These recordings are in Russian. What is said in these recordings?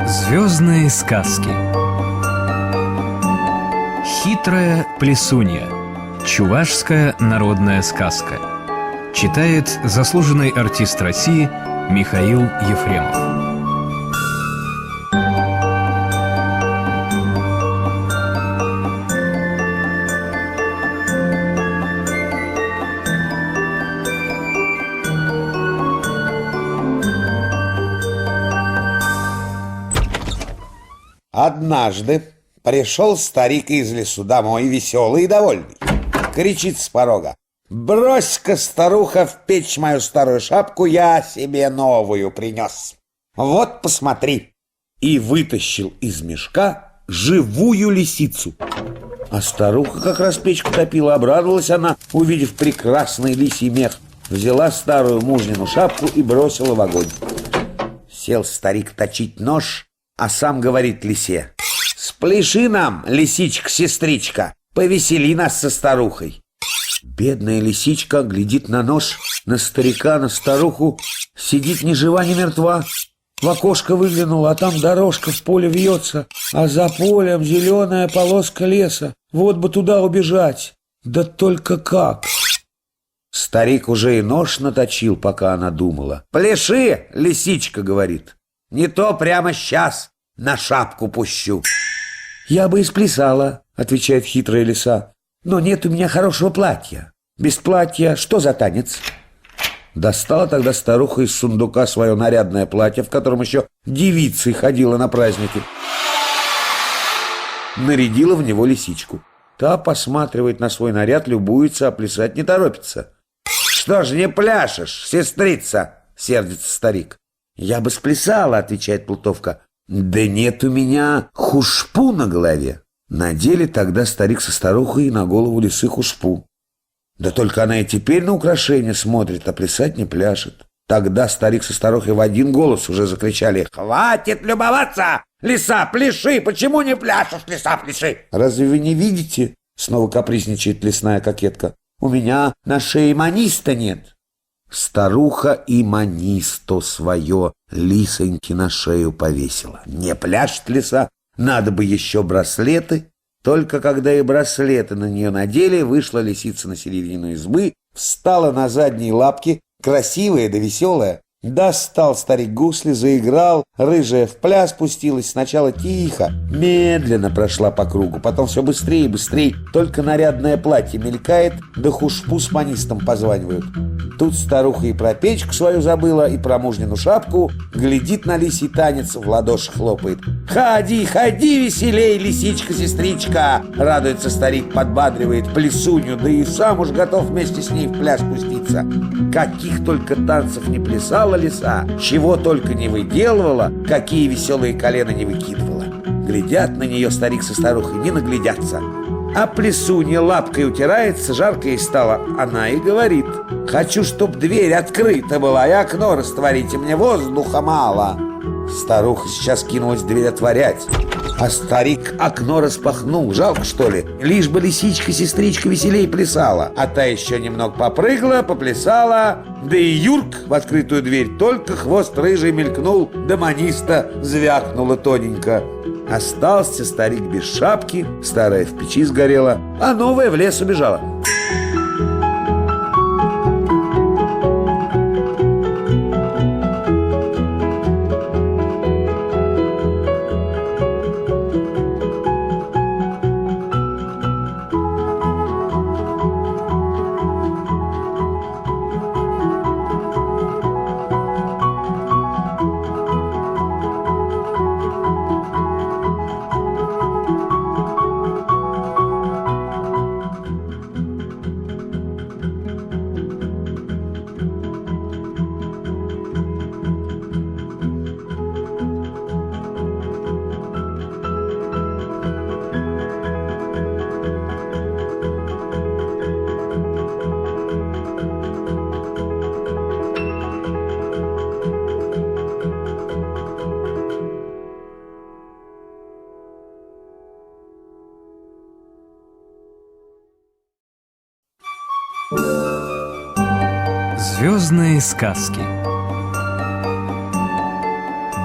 Звездные сказки. Хитрая плесунья. Чувашская народная сказка. Читает заслуженный артист России Михаил Ефремов. Однажды пришел старик из лесу домой, веселый и довольный. Кричит с порога: «Брось-ка, старуха, в печь мою старую шапку, я себе новую принес. Вот, посмотри!» И вытащил из мешка живую лисицу. А старуха как раз печку топила. Обрадовалась она, увидев прекрасный лисий мех. Взяла старую мужнину шапку и бросила в огонь. Сел старик точить нож, а сам говорит лисе: «Спляши нам, лисичка-сестричка, повесели нас со старухой». Бедная лисичка глядит на нож, на старика, на старуху, сидит ни жива, ни мертва. В окошко выглянула, а там дорожка в поле вьется, а за полем зеленая полоска леса. Вот бы туда убежать, да только как? Старик уже и нож наточил, пока она думала. «Пляши, лисичка, — говорит, — не то прямо сейчас на шапку пущу». «Я бы и сплясала, — отвечает хитрая лиса, — но нет у меня хорошего платья. Без платья что за танец?» Достала тогда старуха из сундука свое нарядное платье, в котором еще девицей ходила на праздники. Нарядила в него лисичку. Та посматривает на свой наряд, любуется, а плясать не торопится. «Что ж не пляшешь, сестрица?» — сердится старик. «Я бы сплясала, — отвечает плутовка, — да нет у меня хушпу на голове». Надели тогда старик со старухой на голову лисы хушпу. Да только она и теперь на украшение смотрит, а плясать не пляшет. Тогда старик со старухой в один голос уже закричали: «Хватит любоваться! Лиса, пляши! Почему не пляшешь, лиса, пляши?» «Разве вы не видите? — снова капризничает лесная кокетка, — у меня на шее маниста нет». Старуха и манисто свое лисоньки на шею повесила. Не пляшет лиса, надо бы еще браслеты. Только когда и браслеты на нее надели, вышла лисица на середину избы, встала на задние лапки, красивая да веселая. Достал старик гусли, заиграл, рыжая в пляс пустилась. Сначала тихо, медленно прошла по кругу, потом все быстрее и быстрее. Только нарядное платье мелькает, да хушпу с манистом позванивают. Тут старуха и про печку свою забыла, и про мужнину шапку. Глядит на лисий танец, в ладоши хлопает. «Ходи, ходи веселей, лисичка-сестричка!» Радуется старик, подбадривает плесунью, да и сам уж готов вместе с ней в пляс пуститься. Каких только танцев не плясала лиса, чего только не выделывала, какие веселые колена не выкидывала. Глядят на нее старик со старухой, не наглядятся. А плесунья лапкой утирается, жарко ей стало. Она и говорит: «Хочу, чтоб дверь открыта была, и окно растворите, мне воздуха мало». Старуха сейчас кинулась дверь отворять, а старик окно распахнул. Жалко, что ли? Лишь бы лисичка-сестричка веселей плясала. А та еще немного попрыгала, поплясала, да и юрк в открытую дверь. Только хвост рыжий мелькнул, да маниста звякнула тоненько. Остался старик без шапки, старая в печи сгорела, а новая в лес убежала. Звездные сказки.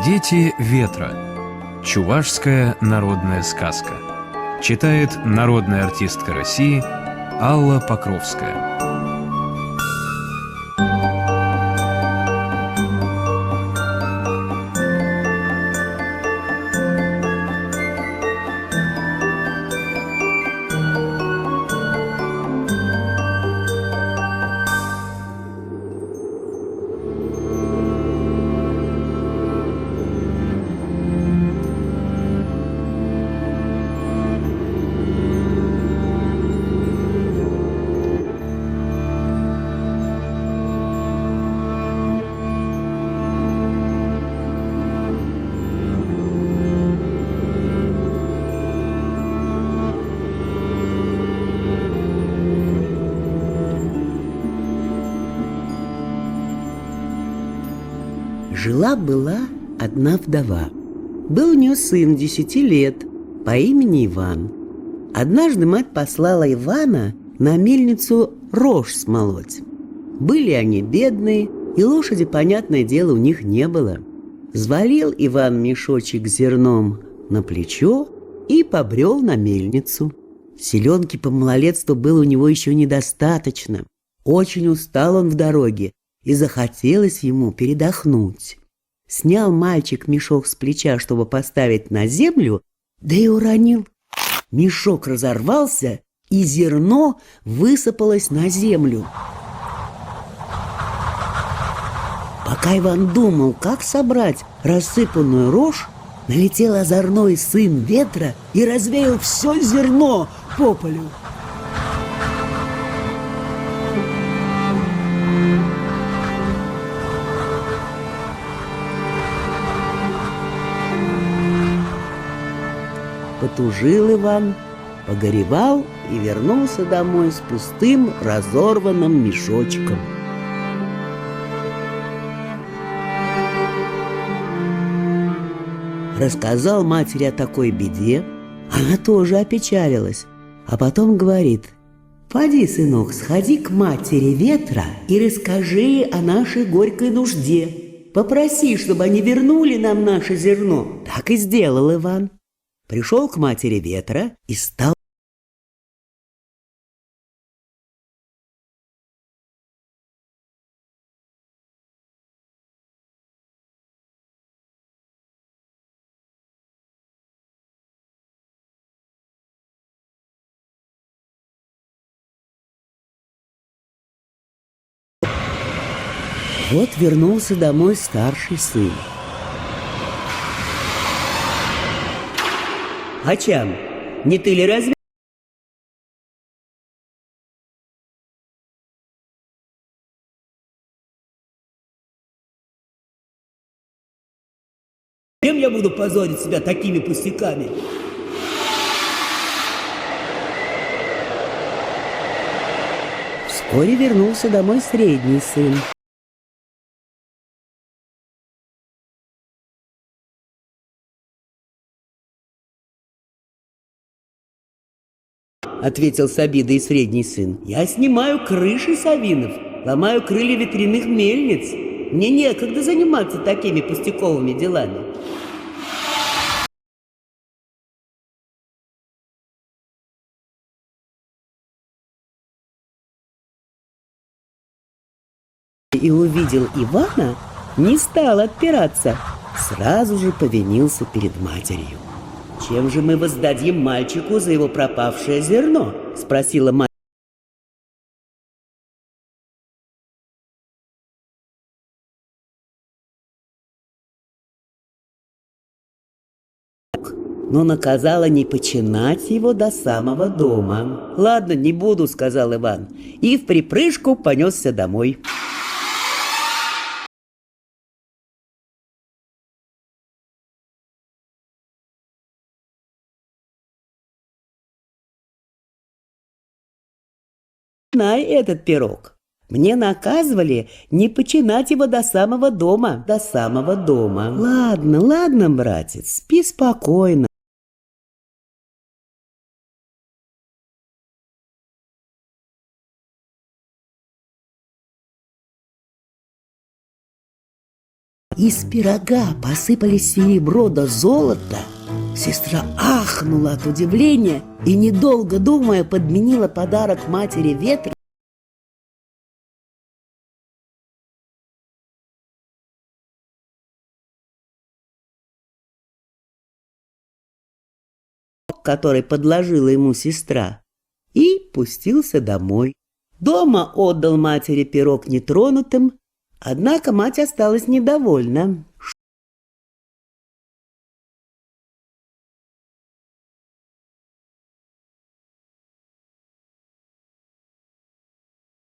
Дети ветра. Чувашская народная сказка. Читает народная артистка России Алла Покровская. Жила-была одна вдова. Был у нее сын 10 лет по имени Иван. Однажды мать послала Ивана на мельницу рожь смолоть. Были они бедные, и лошади, понятное дело, у них не было. Взвалил Иван мешочек с зерном на плечо и побрел на мельницу. Селенки по малолетству было у него еще недостаточно. Очень устал он в дороге, и захотелось ему передохнуть. Снял мальчик мешок с плеча, чтобы поставить на землю, да и уронил. Мешок разорвался, и зерно высыпалось на землю. Пока Иван думал, как собрать рассыпанную рожь, налетел озорной сын ветра и развеял все зерно по полю. Потужил Иван, погоревал и вернулся домой с пустым разорванным мешочком. Рассказал матери о такой беде, она тоже опечалилась, а потом говорит: «Поди, сынок, сходи к матери ветра и расскажи о нашей горькой нужде. Попроси, чтобы они вернули нам наше зерно». Так и сделал Иван. Пришел к матери ветра и стал Вот вернулся домой старший сын. «Ачам, не ты ли разве?» Чем я буду позорить себя такими пустяками? Вскоре вернулся домой средний сын. Ответил с обидой средний сын: «Я снимаю крыши совинов, ломаю крылья ветряных мельниц. Мне некогда заниматься такими пустяковыми делами». И увидел Ивана, не стал отпираться, сразу же повинился перед матерью. «Чем же мы воздадим мальчику за его пропавшее зерно?» — спросила мать. Но наказала не починать его до самого дома. «Ладно, не буду», — сказал Иван, и в припрыжку понесся домой. Знай этот пирог. Мне наказывали не починать его до самого дома. До самого дома. Ладно, ладно, братец, спи спокойно. Из пирога посыпались серебро да золото. Сестра ахнула от удивления и, недолго думая, подменила подарок матери ветра который подложила ему сестра, и пустился домой. Дома отдал матери пирог нетронутым, однако мать осталась недовольна.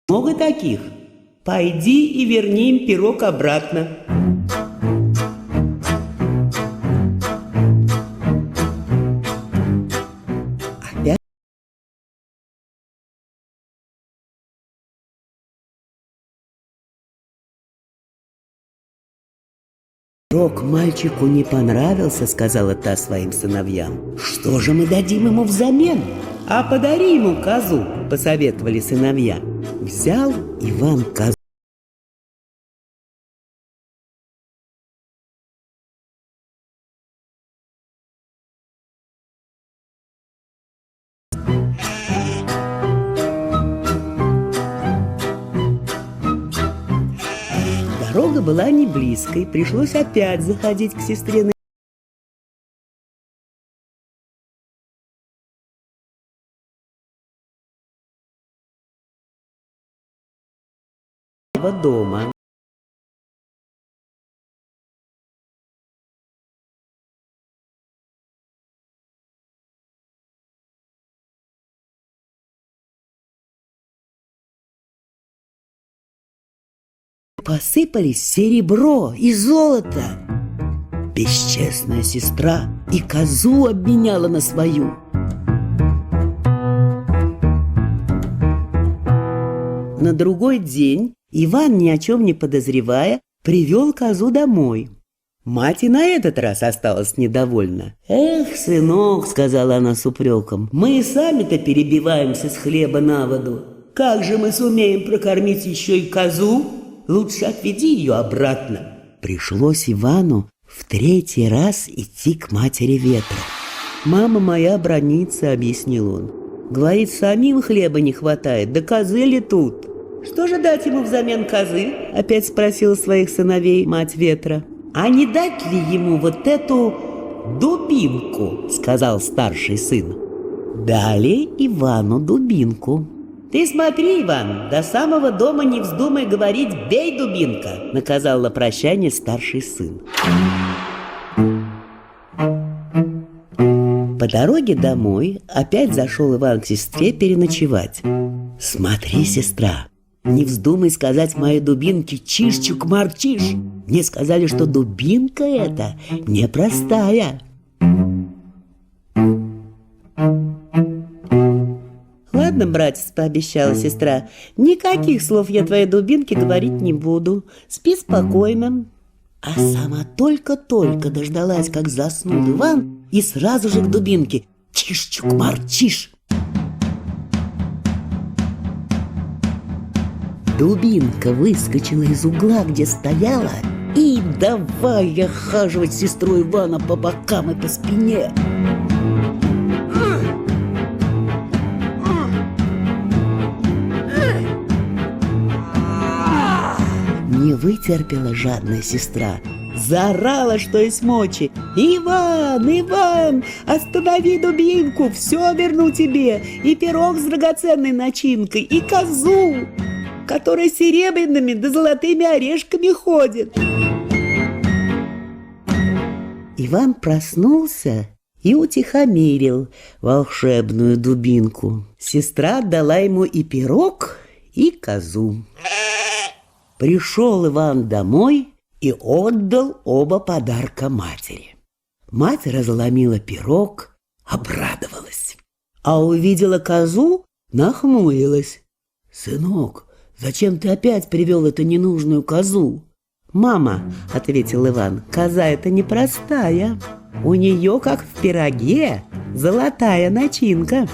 Много таких. Пойди и верни им пирог обратно. Пирог мальчику не понравился, сказала та своим сыновьям. Что же мы дадим ему взамен? А подари ему козу, посоветовали сыновья. Взял Иван козу. Дорога была не близкой, пришлось опять заходить к сестре дома. Посыпались серебро и золото. Бесчестная сестра и козу обменяла на свою. На другой день Иван, ни о чем не подозревая, привел козу домой. Мать и на этот раз осталась недовольна. «Эх, сынок, — сказала она с упреком, — мы и сами-то перебиваемся с хлеба на воду. Как же мы сумеем прокормить еще и козу? Лучше отведи ее обратно». Пришлось Ивану в третий раз идти к матери ветра. «Мама моя бранится, — объяснил он. Говорит, самим хлеба не хватает, да козы ли тут?» «Что же дать ему взамен козы?» — опять спросила своих сыновей мать ветра. «А не дать ли ему вот эту дубинку?» — сказал старший сын. Дали Ивану дубинку. «Ты смотри, Иван, до самого дома не вздумай говорить «бей, дубинка», — наказал на прощание старший сын. По дороге домой опять зашел Иван к сестре переночевать. «Смотри, сестра, не вздумай сказать моей дубинке «чиш-чук-мар-чиш». Мне сказали, что дубинка эта непростая». «Ладно, братец, — пообещала сестра, — никаких слов я твоей дубинке говорить не буду. Спи спокойно». А сама только-только дождалась, как заснул Иван, и сразу же к дубинке «чиш-чук-мар-чиш». Дубинка выскочила из угла, где стояла, и давай охаживать сестру Ивана по бокам и по спине. Не вытерпела жадная сестра, заорала, что есть мочи: «Иван, Иван, останови дубинку, все верну тебе, и пирог с драгоценной начинкой, и козу, которая серебряными да золотыми орешками ходит». Иван проснулся и утихомирил волшебную дубинку. Сестра отдала ему и пирог, и козу. Пришел Иван домой и отдал оба подарка матери. Мать разломила пирог, обрадовалась, а увидела козу, нахмурилась. «Сынок, зачем ты опять привел эту ненужную козу?» «Мама, — ответил Иван, — коза эта непростая. У нее, как в пироге, золотая начинка».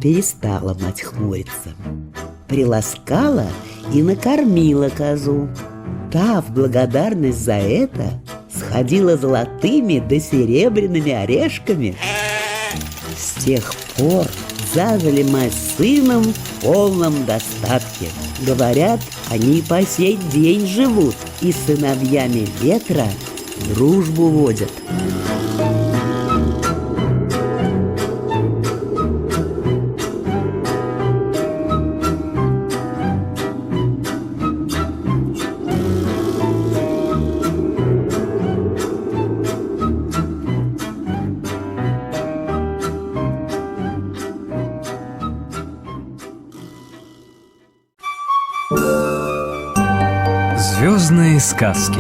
Перестала мать хмуриться. Приласкала и накормила козу. Та в благодарность за это ходила золотыми да серебряными орешками. С тех пор зажили мать с сыном в полном достатке. Говорят, они по сей день живут и с сыновьями ветра дружбу водят. Звездные сказки.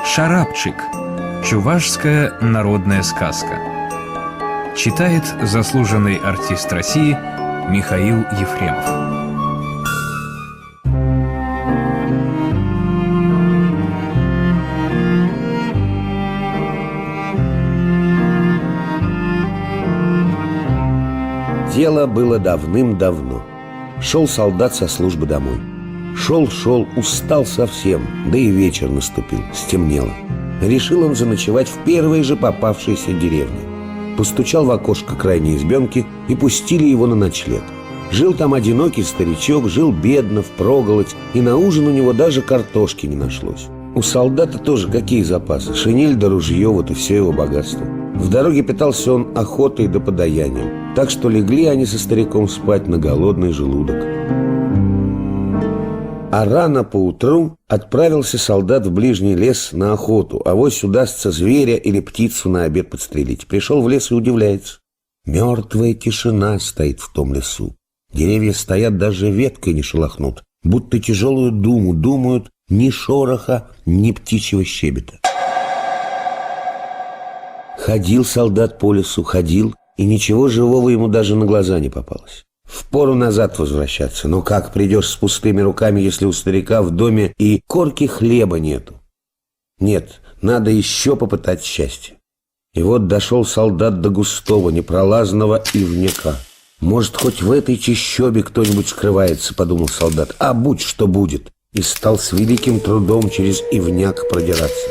Шарабчик. Чувашская народная сказка. Читает заслуженный артист России Михаил Ефремов. Дело было давным-давно. Шел солдат со службы домой. Шел, устал совсем, да и вечер наступил, стемнело. Решил он заночевать в первой же попавшейся деревне. Постучал в окошко крайней избенки и пустили его на ночлег. Жил там одинокий старичок, жил бедно, впроголодь, и на ужин у него даже картошки не нашлось. У солдата тоже какие запасы? Шинель да ружье, вот и все его богатство. В дороге питался он охотой да подаянием, так что легли они со стариком спать на голодный желудок. А рано поутру отправился солдат в ближний лес на охоту, авось удастся зверя или птицу на обед подстрелить. Пришел в лес и удивляется. Мертвая тишина стоит в том лесу. Деревья стоят, даже веткой не шелохнут, будто тяжелую думу думают, ни шороха, ни птичьего щебета. Ходил солдат по лесу, ходил, и ничего живого ему даже на глаза не попалось. Впору назад возвращаться, но как придешь с пустыми руками, если у старика в доме и корки хлеба нету? Нет, надо еще попытать счастье. И вот дошел солдат до густого, непролазного ивняка. Может, хоть в этой чащобе кто-нибудь скрывается, подумал солдат, а будь что будет, и стал с великим трудом через ивняк продираться.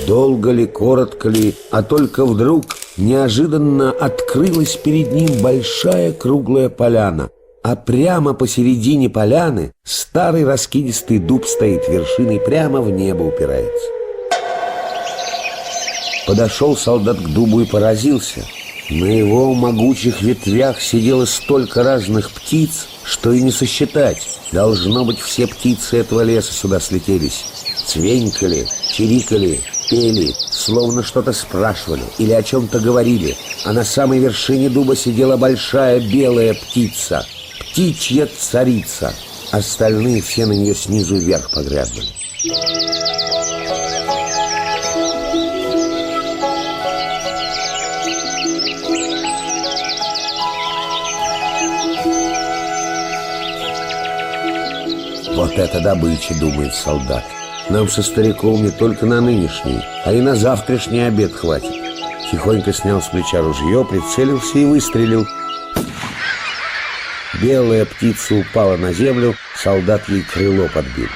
Долго ли, коротко ли, а только вдруг неожиданно открылась перед ним большая круглая поляна, а прямо посередине поляны старый раскидистый дуб стоит вершиной, прямо в небо упирается. Подошел солдат к дубу и поразился. На его могучих ветвях сидело столько разных птиц, что и не сосчитать. Должно быть, все птицы этого леса сюда слетелись. Цвенькали, чирикали, пели, словно что-то спрашивали или о чем-то говорили. А на самой вершине дуба сидела большая белая птица, птичья царица. Остальные все на нее снизу вверх поглядывали. Вот это добыча, думает солдат. Нам со стариком не только на нынешний, а и на завтрашний обед хватит. Тихонько снял с плеча ружье, прицелился и выстрелил. Белая птица упала на землю, солдат ей крыло подбил.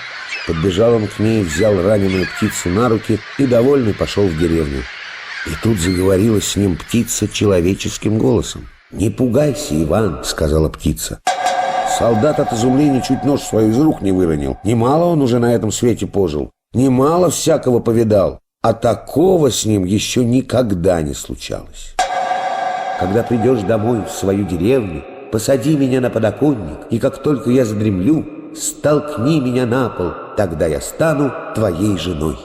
Подбежал он к ней, взял раненую птицу на руки и, довольный, пошел в деревню. И тут заговорила с ним птица человеческим голосом. «Не пугайся, Иван», — сказала птица. Солдат от изумления чуть нож свой из рук не выронил. Немало он уже на этом свете пожил, немало всякого повидал, а такого с ним еще никогда не случалось. Когда придешь домой в свою деревню, посади меня на подоконник, и как только я задремлю, столкни меня на пол, тогда я стану твоей женой.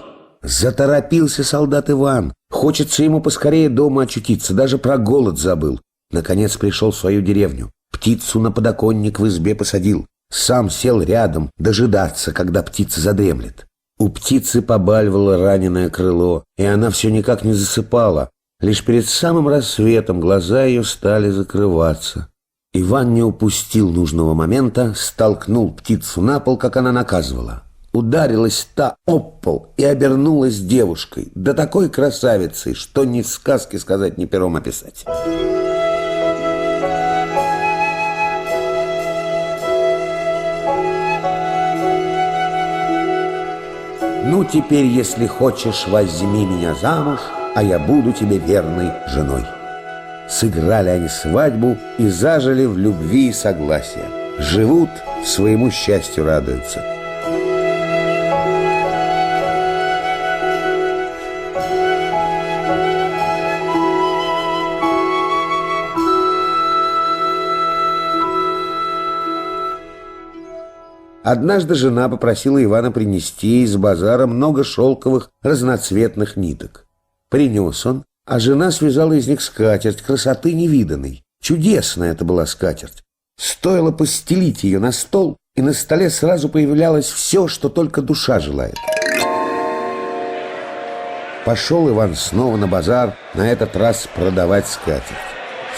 Заторопился солдат Иван. Хочется ему поскорее дома очутиться, даже про голод забыл. Наконец пришел в свою деревню. Птицу на подоконник в избе посадил. Сам сел рядом, дожидаться, когда птица задремлет. У птицы побаливало раненое крыло, и она все никак не засыпала. Лишь перед самым рассветом глаза ее стали закрываться. Иван не упустил нужного момента, столкнул птицу на пол, как она наказывала. Ударилась та об пол и обернулась девушкой, да такой красавицей, что ни в сказке сказать, ни пером описать. Ну, теперь, если хочешь, возьми меня замуж, а я буду тебе верной женой. Сыграли они свадьбу и зажили в любви и согласии. Живут, своему счастью радуются. Однажды жена попросила Ивана принести из базара много шелковых разноцветных ниток. Принес он, а жена связала из них скатерть красоты невиданной. Чудесная это была скатерть. Стоило постелить ее на стол, и на столе сразу появлялось все, что только душа желает. Пошел Иван снова на базар, на этот раз продавать скатерть.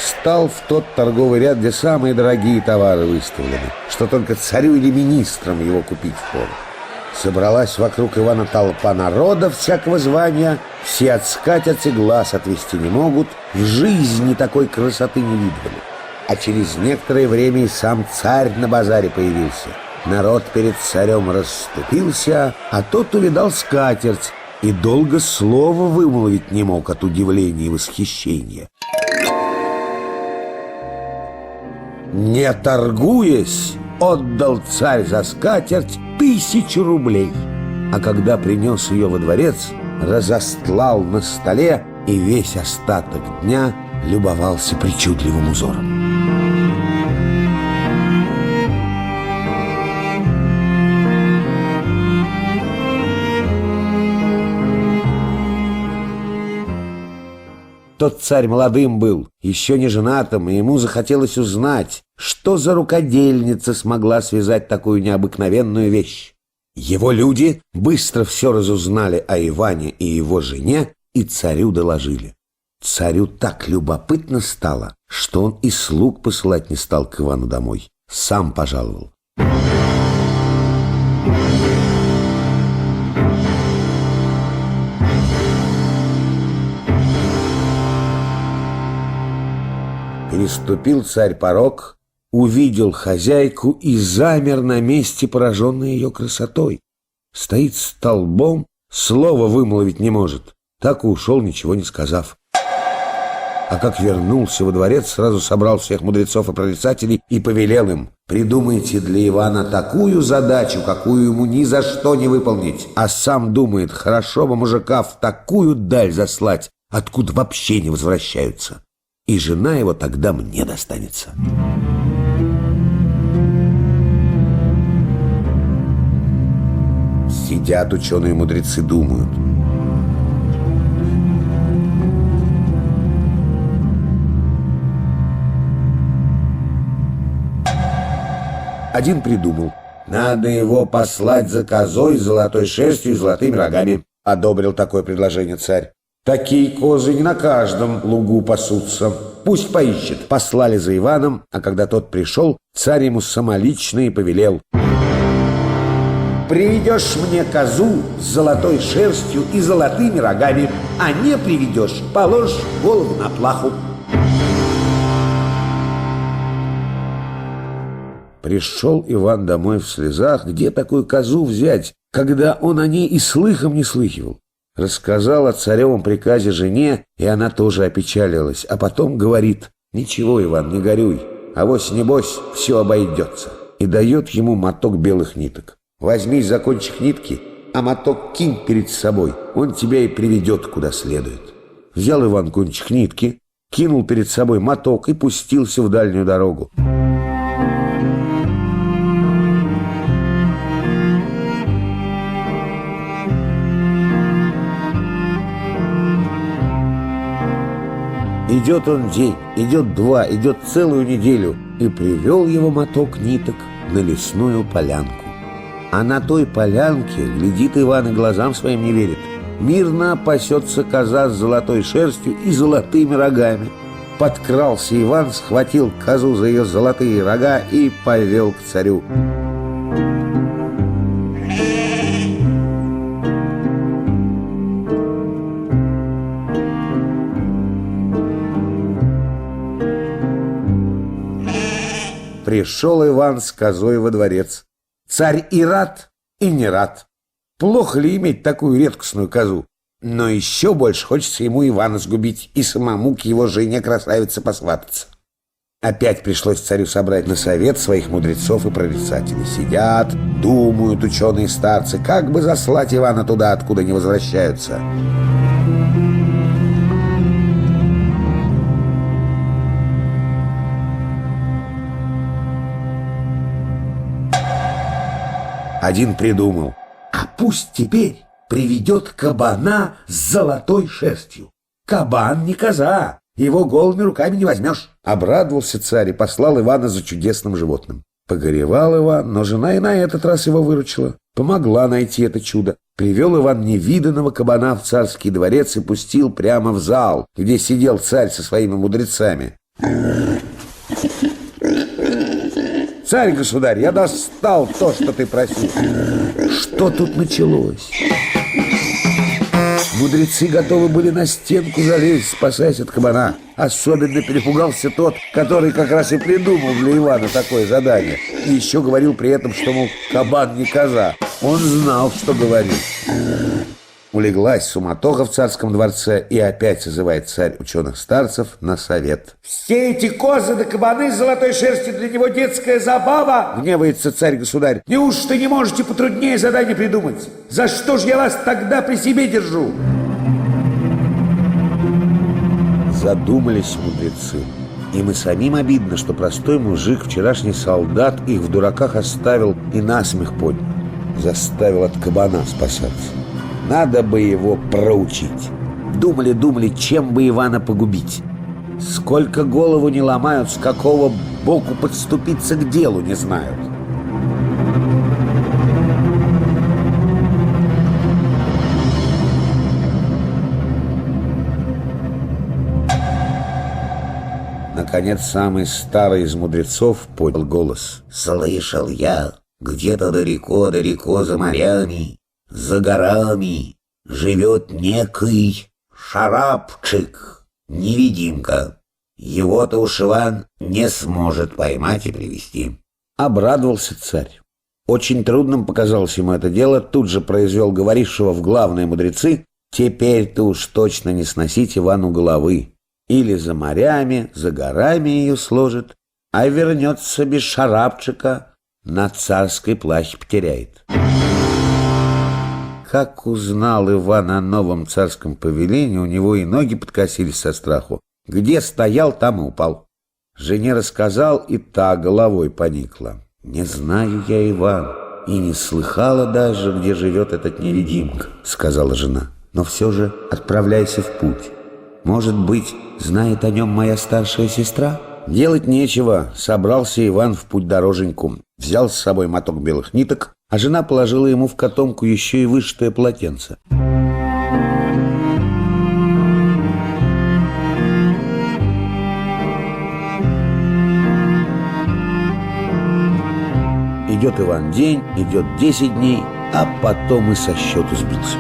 Стал в тот торговый ряд, где самые дорогие товары выставлены, что только царю или министрам его купить впору. Собралась вокруг Ивана толпа народа всякого звания, все от скатерти глаз отвести не могут, в жизни такой красоты не видывали. А через некоторое время и сам царь на базаре появился. Народ перед царем расступился, а тот увидал скатерть и долго слова вымолвить не мог от удивления и восхищения. Не торгуясь, отдал царь за скатерть 1000 рублей. А когда принес ее во дворец, разостлал на столе и весь остаток дня любовался причудливым узором. Тот царь молодым был, еще не женатым, и ему захотелось узнать, что за рукодельница смогла связать такую необыкновенную вещь. Его люди быстро все разузнали о Иване и его жене и царю доложили. Царю так любопытно стало, что он и слуг посылать не стал к Ивану домой, сам пожаловал. Переступил царь порог, увидел хозяйку и замер на месте, пораженный ее красотой. Стоит столбом, слова вымолвить не может. Так и ушел, ничего не сказав. А как вернулся во дворец, сразу собрал всех мудрецов и прорицателей и повелел им: придумайте для Ивана такую задачу, какую ему ни за что не выполнить. А сам думает, хорошо бы мужика в такую даль заслать, откуда вообще не возвращаются. И жена его тогда мне достанется. Сидят ученые-мудрецы, думают. Один придумал: надо его послать за козой с золотой шерстью и золотыми рогами. Одобрил такое предложение царь. Такие козы не на каждом лугу пасутся. Пусть поищет. Послали за Иваном, а когда тот пришел, царь ему самолично и повелел: приведешь мне козу с золотой шерстью и золотыми рогами, а не приведешь, положь голову на плаху. Пришел Иван домой в слезах, где такую козу взять, когда он о ней и слыхом не слыхивал. Рассказал о царевом приказе жене, и она тоже опечалилась, а потом говорит: ничего, Иван, не горюй, авось небось все обойдется. И дает ему моток белых ниток. Возьми за кончик нитки, а моток кинь перед собой, он тебя и приведет куда следует. Взял Иван кончик нитки, кинул перед собой моток и пустился в дальнюю дорогу. Идет он день, идет два, идет целую неделю, и привел его моток ниток на лесную полянку. А на той полянке глядит Иван и глазам своим не верит. Мирно пасется коза с золотой шерстью и золотыми рогами. Подкрался Иван, схватил козу за ее золотые рога и повел к царю. Пришел Иван с козой во дворец. Царь и рад, и не рад. Плохо ли иметь такую редкостную козу? Но еще больше хочется ему Ивана сгубить и самому к его жене-красавице посвататься. Опять пришлось царю собрать на совет своих мудрецов и прорицателей. Сидят, думают ученые-старцы, как бы заслать Ивана туда, откуда не возвращаются. Один придумал: а пусть теперь приведет кабана с золотой шерстью. Кабан не коза, его голыми руками не возьмешь. Обрадовался царь и послал Ивана за чудесным животным. Погоревал Иван, но жена и на этот раз его выручила. Помогла найти это чудо. Привел Иван невиданного кабана в царский дворец и пустил прямо в зал, где сидел царь со своими мудрецами. «Царь-государь, я достал то, что ты просил». Что тут началось? Мудрецы готовы были на стенку залезть, спасаясь от кабана. Особенно перепугался тот, который как раз и придумал для Ивана такое задание. И еще говорил при этом, что, мол, кабан не коза. Он знал, что говорил. Улеглась суматоха в царском дворце, и опять созывает царь ученых-старцев на совет. «Все эти козы да кабаны с золотой шерстью для него детская забава!» Гневается царь-государь. «Неужто не можете потруднее задание придумать? За что ж я вас тогда при себе держу?» Задумались мудрецы. Им и самим обидно, что простой мужик, вчерашний солдат, их в дураках оставил и насмех поднял. Заставил от кабана спасаться. Надо бы его проучить. Думали, чем бы Ивана погубить. Сколько голову не ломают, с какого боку подступиться к делу не знают. Наконец, самый старый из мудрецов поднял голос. «Слышал я, где-то далеко-далеко за морями, за горами живет некий Шарапчик, невидимка. Его-то уж Иван не сможет поймать и привести». Обрадовался царь. Очень трудным показалось ему это дело, тут же произвел говорившего в главные мудрецы: «Теперь-то уж точно не сносить Ивану головы. Или за морями, за горами ее сложит, а вернется без Шарапчика, на царской плащ потеряет». Как узнал Иван о новом царском повелении, у него и ноги подкосились со страху. Где стоял, там и упал. Жене рассказал, и та головой поникла. «Не знаю я, Иван, и не слыхала даже, где живет этот невидимка», — сказала жена. «Но все же отправляйся в путь. Может быть, знает о нем моя старшая сестра?» Делать нечего, собрался Иван в путь-дороженьку. Взял с собой моток белых ниток, а жена положила ему в котомку еще и вышитое полотенце. Идет Иван день, идет 10 дней, а потом и со счету сбился.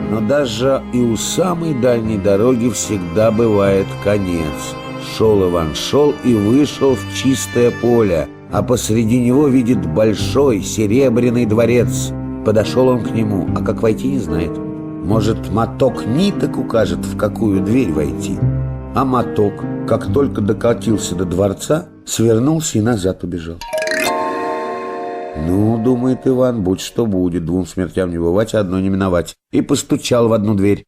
Но даже и у самой дальней дороги всегда бывает конец. Шел Иван, шел и вышел в чистое поле, а посреди него видит большой серебряный дворец. Подошел он к нему, а как войти не знает. Может, моток ниток укажет, в какую дверь войти. А моток, как только докатился до дворца, свернулся и назад убежал. «Ну, — думает Иван, — будь что будет, двум смертям не бывать, а одной не миновать». И постучал в одну дверь.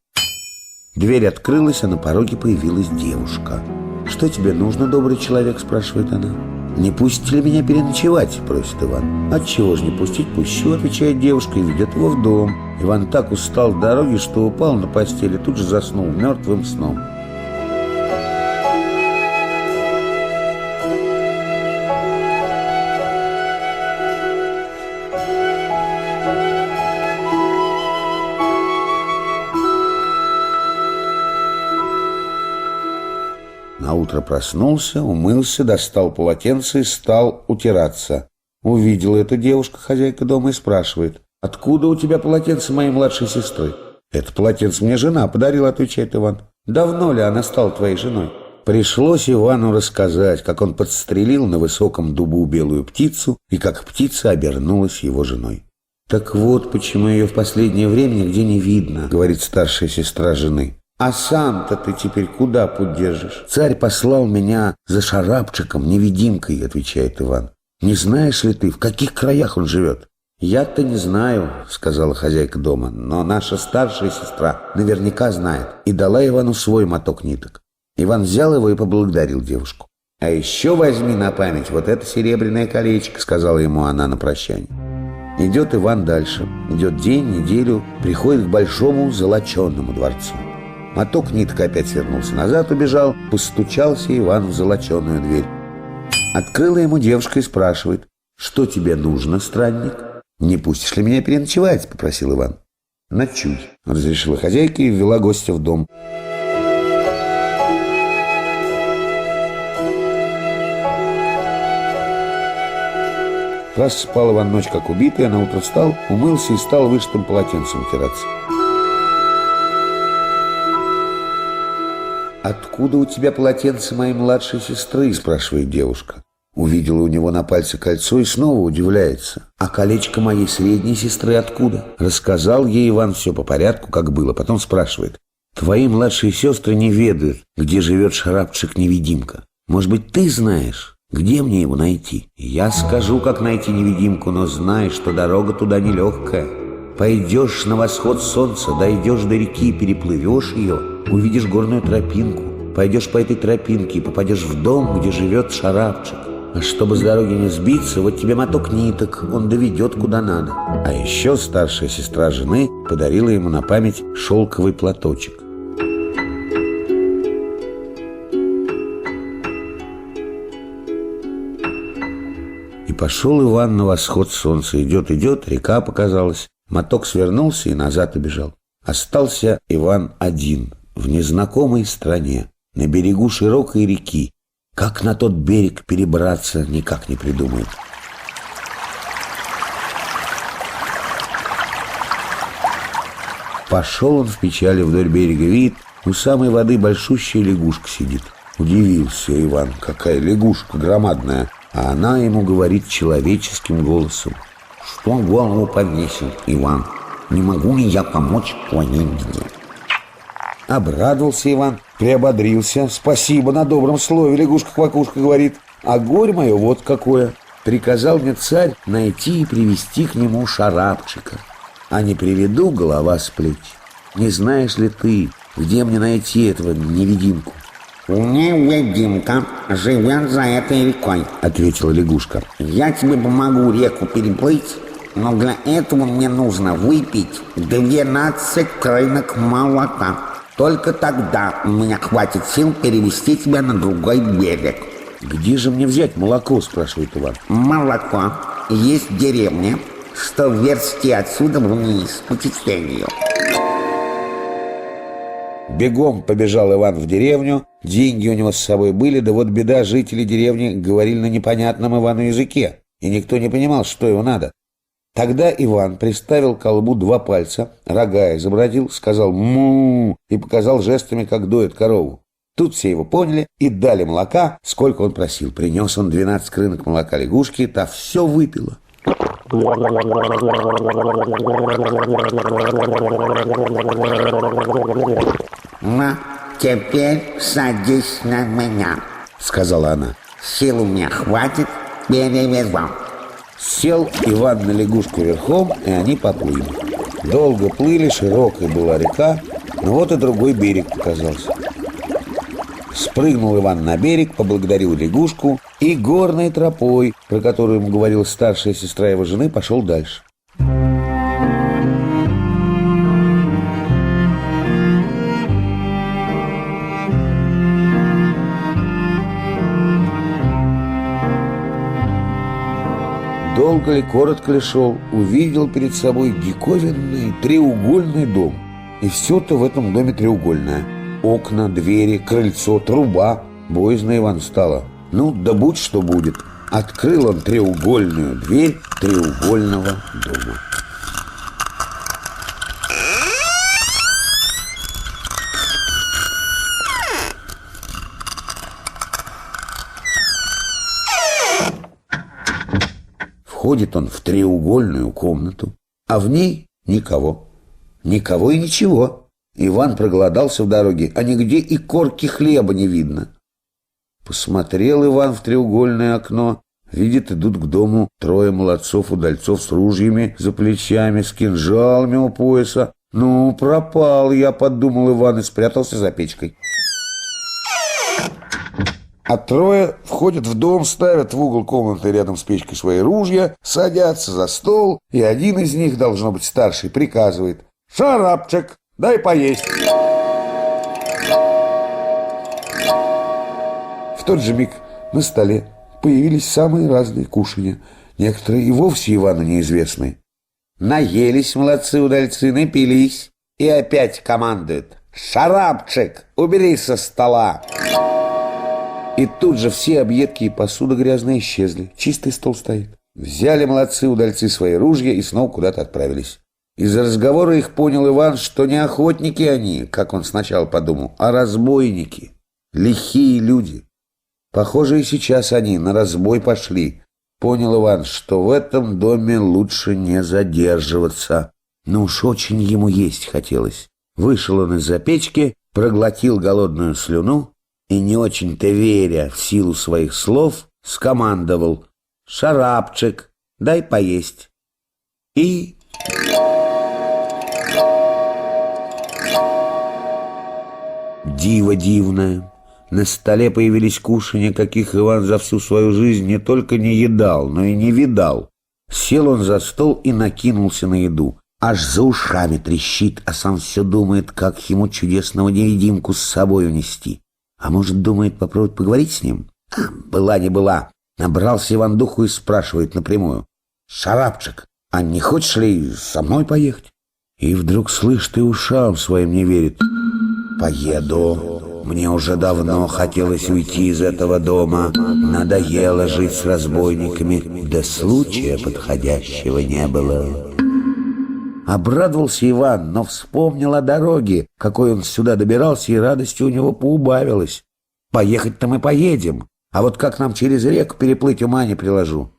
Дверь открылась, а на пороге появилась девушка. «Что тебе нужно, добрый человек?» — спрашивает она. «Не пустите ли меня переночевать?» — просит Иван. «Отчего же не пустить? Пущу», — отвечает девушка и ведет его в дом. Иван так устал с дороги, что упал на постели, тут же заснул мертвым сном. Наутро проснулся, умылся, достал полотенце и стал утираться. Увидела эту девушка, хозяйка дома, и спрашивает: «Откуда у тебя полотенце моей младшей сестры?» «Это полотенце мне жена подарила», — отвечает Иван. «Давно ли она стала твоей женой?» Пришлось Ивану рассказать, как он подстрелил на высоком дубу белую птицу и как птица обернулась его женой. «Так вот, почему ее в последнее время нигде не видно», — говорит старшая сестра жены. «А сам-то ты теперь куда путь держишь?» «Царь послал меня за Шарабчиком-невидимкой», — отвечает Иван. «Не знаешь ли ты, в каких краях он живет?» «Я-то не знаю», — сказала хозяйка дома, «но наша старшая сестра наверняка знает» и дала Ивану свой моток ниток. Иван взял его и поблагодарил девушку. «А еще возьми на память вот это серебряное колечко», — сказала ему она на прощание. Идет Иван дальше. Идет день, неделю, приходит к большому золоченному дворцу. Моток ниток опять вернулся назад, убежал, постучался Иван в золоченую дверь. Открыла ему девушка и спрашивает: «Что тебе нужно, странник?» «Не пустишь ли меня переночевать?» — попросил Иван. «Ночуй», — разрешила хозяйка и ввела гостя в дом. Раз спал Иван ночь как убитый, а наутро встал, умылся и стал вышитым полотенцем утираться. «Откуда у тебя полотенце моей младшей сестры?» — спрашивает девушка. Увидела у него на пальце кольцо и снова удивляется. «А колечко моей средней сестры откуда?» Рассказал ей Иван все по порядку, как было. Потом спрашивает: «Твои младшие сестры не ведают, где живет Шарабчик-невидимка. Может быть, ты знаешь, где мне его найти?» «Я скажу, как найти невидимку, но знай, что дорога туда нелегкая. Пойдешь на восход солнца, дойдешь до реки, переплывешь ее, увидишь горную тропинку. Пойдешь по этой тропинке и попадешь в дом, где живет Шарабчик. А чтобы с дороги не сбиться, вот тебе моток ниток, он доведет куда надо». А еще старшая сестра жены подарила ему на память шелковый платочек. И пошел Иван на восход солнца. Идет, река показалась. Моток свернулся и назад убежал. Остался Иван один, в незнакомой стране, на берегу широкой реки. Как на тот берег перебраться, никак не придумает. Пошел он в печали вдоль берега, видит, у самой воды большущая лягушка сидит. Удивился Иван, какая лягушка громадная. А она ему говорит человеческим голосом: «Что голову повесил, Иван? Не могу ли я помочь твоей беде?» Обрадовался Иван, приободрился. «Спасибо на добром слове, лягушка-квакушка, — говорит, — а горе мое вот какое. Приказал мне царь найти и привести к нему Шарабчика. А не приведу, голова с плеч. Не знаешь ли ты, где мне найти этого невидимку?» «Невидимка живет за этой рекой», — ответила лягушка. «Я тебе помогу реку переплыть, но для этого мне нужно выпить 12 крынок молока. Только тогда у меня хватит сил перевести тебя на другой берег». «Где же мне взять молоко?» — спрашивает Иван. «Молоко есть в деревне, 100 версти отсюда вниз по течению». Бегом побежал Иван в деревню. Деньги у него с собой были, да вот беда, жители деревни говорили на непонятном Ивану языке, и никто не понимал, что его надо. Тогда Иван приставил к колбу 2 пальца, рога изобразил, сказал «му» и показал жестами, как доят корову. Тут все его поняли и дали молока, сколько он просил. Принес он 12 крынок молока лягушки, та все выпила. «Ну, теперь садись на меня», — сказала она. «Сил у меня хватит, перевезу». Сел Иван на лягушку верхом, и они поплыли. Долго плыли, широкая была река, но вот и другой берег показался. Спрыгнул Иван на берег, поблагодарил лягушку и горной тропой, про которую ему говорила старшая сестра его жены, пошел дальше. Долго ли, коротко ли шел, увидел перед собой диковинный треугольный дом. И все-то в этом доме треугольное. Окна, двери, крыльцо, труба. Боязно Ивану стало. Ну, да будь что будет. Открыл он треугольную дверь треугольного дома. Входит он в треугольную комнату, а в ней никого. Никого и ничего. Иван проголодался в дороге, а нигде и корки хлеба не видно. Посмотрел Иван в треугольное окно. Видит, идут к дому трое молодцов-удальцов с ружьями за плечами, с кинжалами у пояса. «Ну, пропал я», — подумал Иван и спрятался за печкой. А трое входят в дом, ставят в угол комнаты рядом с печкой свои ружья, садятся за стол, и один из них, должно быть старший, приказывает: «Шарапчик, дай поесть». В тот же миг на столе появились самые разные кушанья, некоторые и вовсе Ивану неизвестные. Наелись молодцы-удальцы, напились, и опять командуют: «Шарапчик, убери со стола». И тут же все объедки и посуда грязная исчезли, чистый стол стоит. Взяли молодцы-удальцы свои ружья и снова куда-то отправились. Из разговора их понял Иван, что не охотники они, как он сначала подумал, а разбойники, лихие люди. Похоже, и сейчас они на разбой пошли. Понял Иван, что в этом доме лучше не задерживаться. Но уж очень ему есть хотелось. Вышел он из-за печки, проглотил голодную слюну и, не очень-то веря в силу своих слов, скомандовал: «Шарапчик, дай поесть». И... диво дивное. На столе появились кушанья, каких Иван за всю свою жизнь не только не едал, но и не видал. Сел он за стол и накинулся на еду. Аж за ушами трещит, а сам все думает, как ему чудесного невидимку с собой унести. А может, думает попробовать поговорить с ним? Была не была. Набрался Иван духу и спрашивает напрямую: «Шарапчик, а не хочешь ли со мной поехать?» И вдруг слышит и ушам своим не верит: «Поеду. Мне уже давно хотелось уйти из этого дома. Надоело жить с разбойниками, да случая подходящего не было». Обрадовался Иван, но вспомнил о дороге, какой он сюда добирался, и радости у него поубавилось. Поехать-то мы поедем, а вот как нам через реку переплыть, ума не приложу.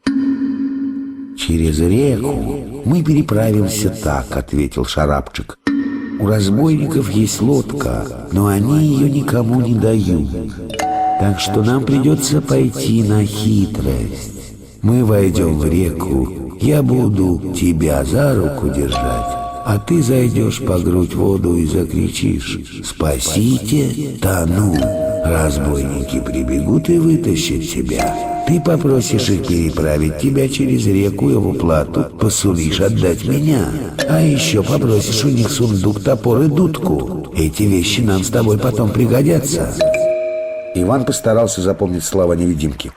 «Через реку мы переправимся так», — ответил Шарапчик. «У разбойников есть лодка, но они ее никому не дают. Так что нам придется пойти на хитрость. Мы войдем в реку, я буду тебя за руку держать, а ты зайдешь по грудь в воду и закричишь: «Спасите, тону!» Разбойники прибегут и вытащат тебя. Ты попросишь их переправить тебя через реку, и в уплату посулишь отдать меня. А еще попросишь у них сундук, топор и дудку. Эти вещи нам с тобой потом пригодятся». Иван постарался запомнить слова невидимки.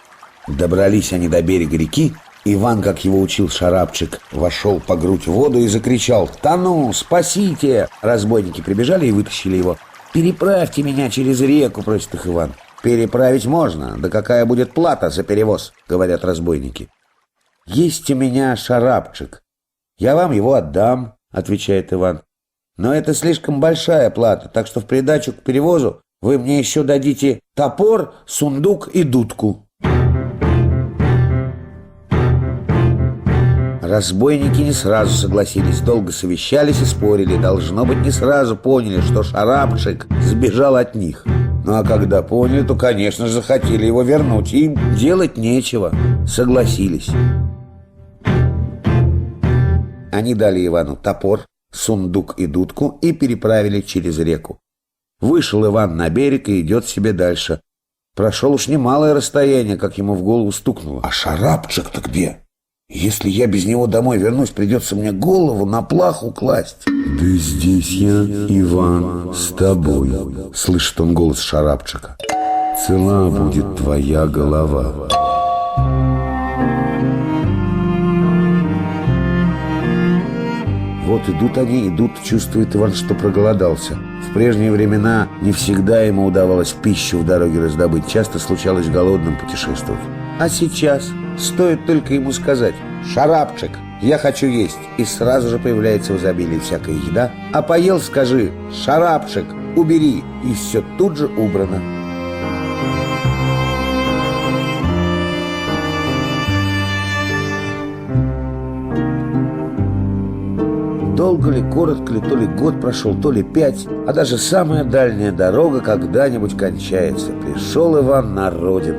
Добрались они до берега реки. Иван, как его учил Шарапчик, вошел по грудь в воду и закричал: «Тону! Спасите!» Разбойники прибежали и вытащили его. «Переправьте меня через реку», — просит их Иван. «Переправить можно, да какая будет плата за перевоз?» — говорят разбойники. «Есть у меня Шарапчик. Я вам его отдам», — отвечает Иван. «Но это слишком большая плата, так что в придачу к перевозу вы мне еще дадите топор, сундук и дудку». Разбойники не сразу согласились, долго совещались и спорили. Должно быть, не сразу поняли, что Шарапчик сбежал от них. Ну а когда поняли, то, конечно же, захотели его вернуть. Им делать нечего. Согласились. Они дали Ивану топор, сундук и дудку и переправили через реку. Вышел Иван на берег и идет себе дальше. Прошел уж немалое расстояние, как ему в голову стукнуло: «А Шарапчик-то где? Если я без него домой вернусь, придется мне голову на плаху класть». «Да здесь я, Иван, с тобой», — слышит он голос Шарапчика. «Цела будет твоя голова». Вот идут они, идут, чувствует Иван, что проголодался. В прежние времена не всегда ему удавалось пищу в дороге раздобыть, часто случалось голодным путешествовать. А сейчас стоит только ему сказать: «Шарапчик, я хочу есть», и сразу же появляется в изобилии всякая еда. А поел, скажи: «Шарапчик, убери», и все тут же убрано. долго ли, коротко ли, то ли год прошел, то ли 5, а даже самая дальняя дорога когда-нибудь кончается. Пришел Иван на родину.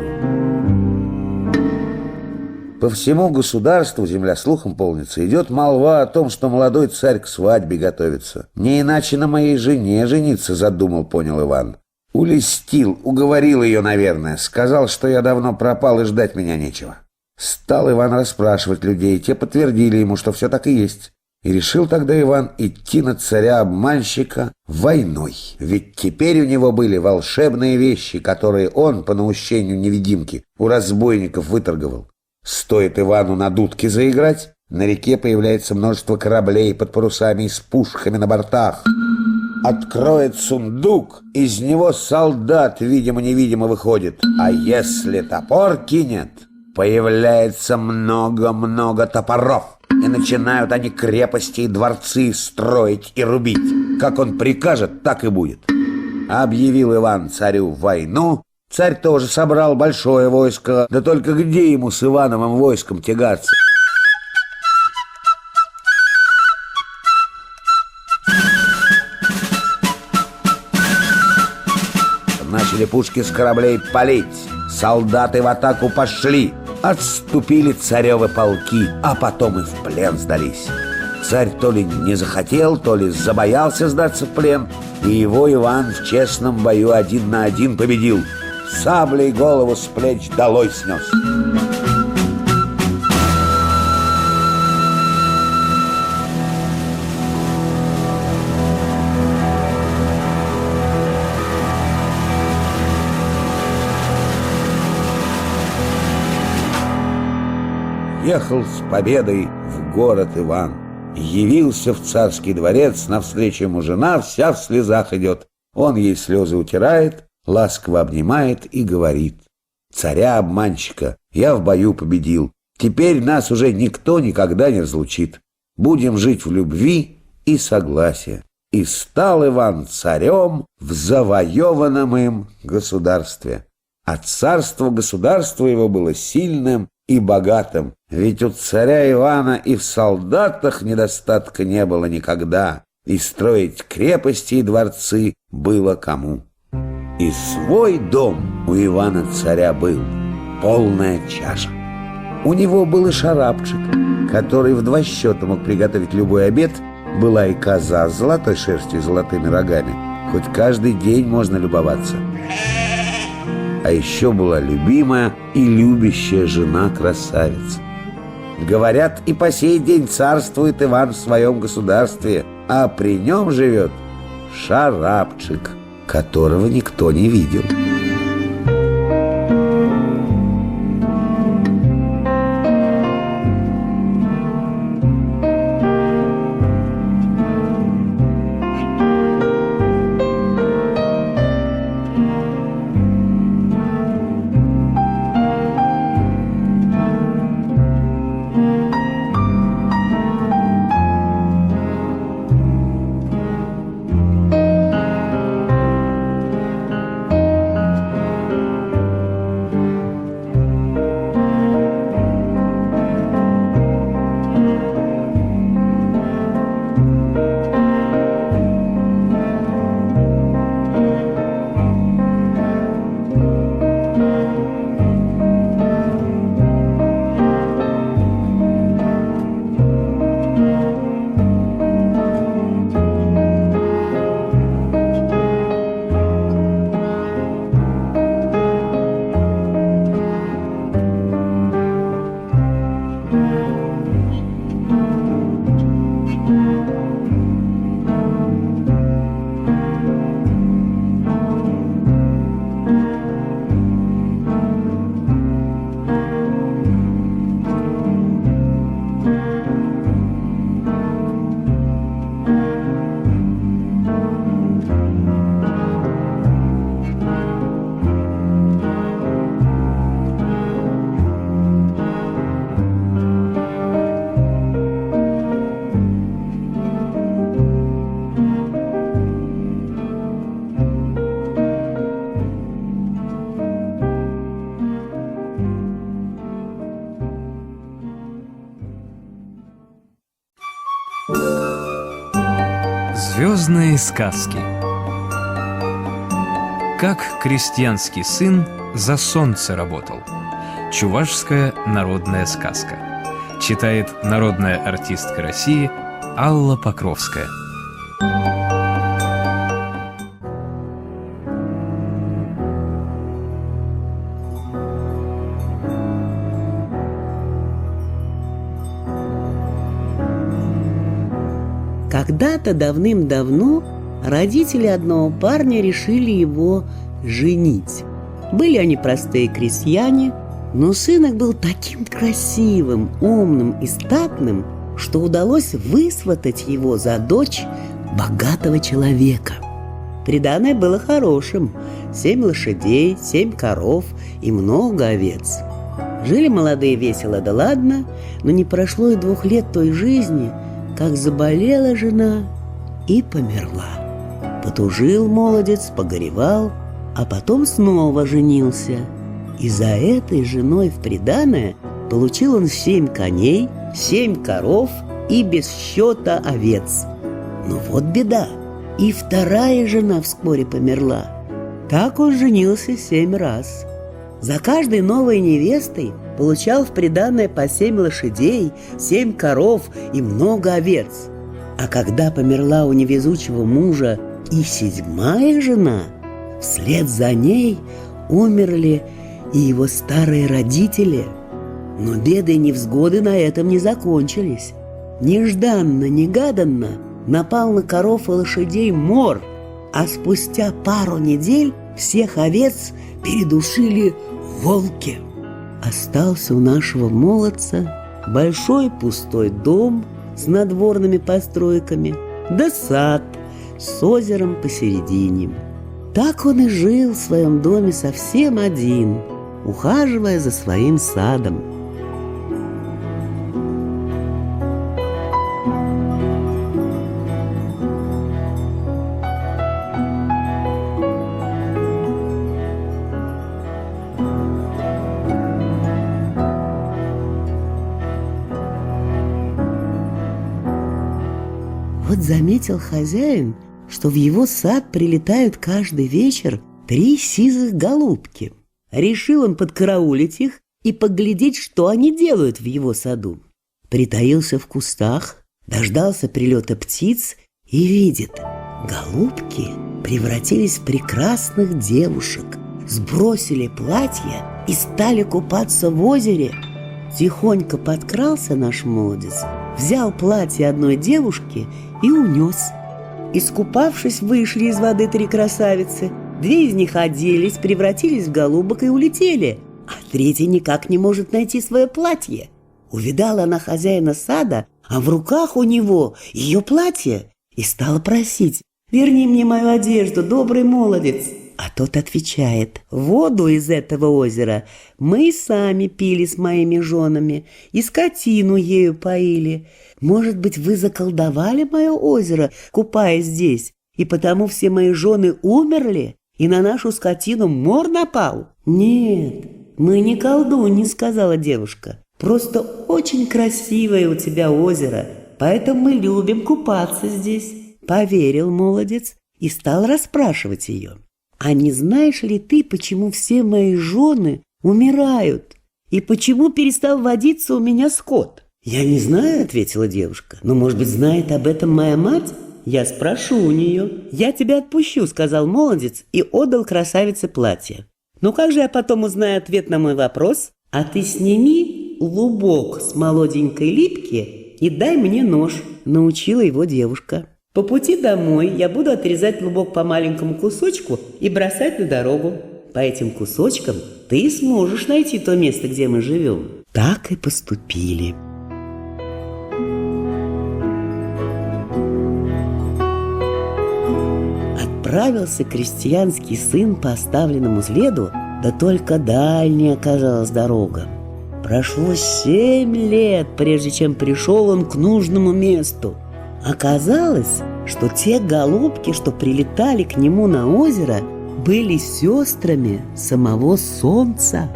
По всему государству, земля слухом полнится, идет молва о том, что молодой царь к свадьбе готовится. Не иначе на моей жене жениться задумал, понял Иван. Улестил, уговорил ее, наверное, сказал, что я давно пропал и ждать меня нечего. Стал Иван расспрашивать людей, те подтвердили ему, что все так и есть. И решил тогда Иван идти на царя-обманщика войной. Ведь теперь у него были волшебные вещи, которые он, по наущению невидимки, у разбойников выторговал. Стоит Ивану на дудке заиграть, на реке появляется множество кораблей под парусами и с пушками на бортах. Откроет сундук, из него солдат, видимо-невидимо, выходит. А если топор кинет, появляется много-много топоров. И начинают они крепости и дворцы строить и рубить. Как он прикажет, так и будет. Объявил Иван царю войну. Царь тоже собрал большое войско, да только где ему с Ивановым войском тягаться? Начали пушки с кораблей палить, солдаты в атаку пошли, отступили царевы полки, а потом и в плен сдались. Царь то ли не захотел, то ли забоялся сдаться в плен, и его Иван в честном бою 1 на 1 победил. Саблей голову с плеч долой снес. Ехал с победой в город Иван. Явился в царский дворец, навстречу ему жена вся в слезах идет. Он ей слезы утирает, ласково обнимает и говорит: «Царя-обманщика я в бою победил. Теперь нас уже никто никогда не разлучит. Будем жить в любви и согласии». И стал Иван царем в завоеванном им государстве. А царство-государство его было сильным и богатым, ведь у царя Ивана и в солдатах недостатка не было никогда, и строить крепости и дворцы было кому. И свой дом у Ивана-царя был, полная чаша. У него был и шарабчик, который в 2 счета мог приготовить любой обед, была и коза с золотой шерстью и золотыми рогами, хоть каждый день можно любоваться. А еще была любимая и любящая жена-красавица. Говорят, и по сей день царствует Иван в своем государстве, а при нем живет шарабчик, которого никто не видел. Звездные сказки. Как крестьянский сын за солнце работал. Чувашская народная сказка. Читает народная артистка России Алла Покровская. Когда-то давным-давно родители одного парня решили его женить. Были они простые крестьяне, но сын их был таким красивым, умным и статным, что удалось высватать его за дочь богатого человека. Приданое было хорошим: 7 лошадей, 7 коров и много овец. Жили молодые весело да ладно, но не прошло и 2 лет той жизни, как заболела жена и померла. Потужил молодец, погоревал, а потом снова женился. И за этой женой в приданое получил он 7 коней, 7 коров и без счета овец. Но вот беда, и вторая жена вскоре померла. Так он женился 7 раз. За каждой новой невестой получал в приданое по 7 лошадей, 7 коров и много овец. А когда померла у невезучего мужа и 7-я жена, вслед за ней умерли и его старые родители. Но беды и невзгоды на этом не закончились. Нежданно-негаданно напал на коров и лошадей мор, а спустя пару недель всех овец передушили волки. Остался у нашего молодца большой пустой дом с надворными постройками, да сад с озером посередине. Так он и жил в своем доме совсем один, ухаживая за своим садом. Вот заметил хозяин, что в его сад прилетают каждый вечер 3 сизых голубки. Решил он подкараулить их и поглядеть, что они делают в его саду. Притаился в кустах, дождался прилета птиц и видит: голубки превратились в прекрасных девушек, сбросили платья и стали купаться в озере. Тихонько подкрался наш молодец, взял платье одной девушки и унес. Искупавшись, вышли из воды 3 красавицы. 2 из них оделись, превратились в голубок и улетели, а 3-я никак не может найти свое платье. Увидала она хозяина сада, а в руках у него ее платье, и стала просить: «Верни мне мою одежду, добрый молодец». А тот отвечает: «Воду из этого озера мы сами пили с моими женами и скотину ею поили. Может быть, вы заколдовали мое озеро, купаясь здесь, и потому все мои жены умерли, и на нашу скотину мор напал?» «Нет, мы не колдуньи», — сказала девушка. «Просто очень красивое у тебя озеро, поэтому мы любим купаться здесь». Поверил молодец и стал расспрашивать ее: «А не знаешь ли ты, почему все мои жены умирают? И почему перестал водиться у меня скот?» «Я не знаю», — ответила девушка. «Но, может быть, знает об этом моя мать? Я спрошу у нее». «Я тебя отпущу», — сказал молодец и отдал красавице платье. «Ну как же я потом узнаю ответ на мой вопрос? А ты сними лубок с молоденькой липки и дай мне нож», — научила его девушка. «По пути домой я буду отрезать лубок по маленькому кусочку и бросать на дорогу. По этим кусочкам ты сможешь найти то место, где мы живем». Так и поступили. Отправился крестьянский сын по оставленному следу, да только дальняя оказалась дорога. Прошло 7 лет, прежде чем пришел он к нужному месту. Оказалось, что те голубки, что прилетали к нему на озеро, были сестрами самого солнца.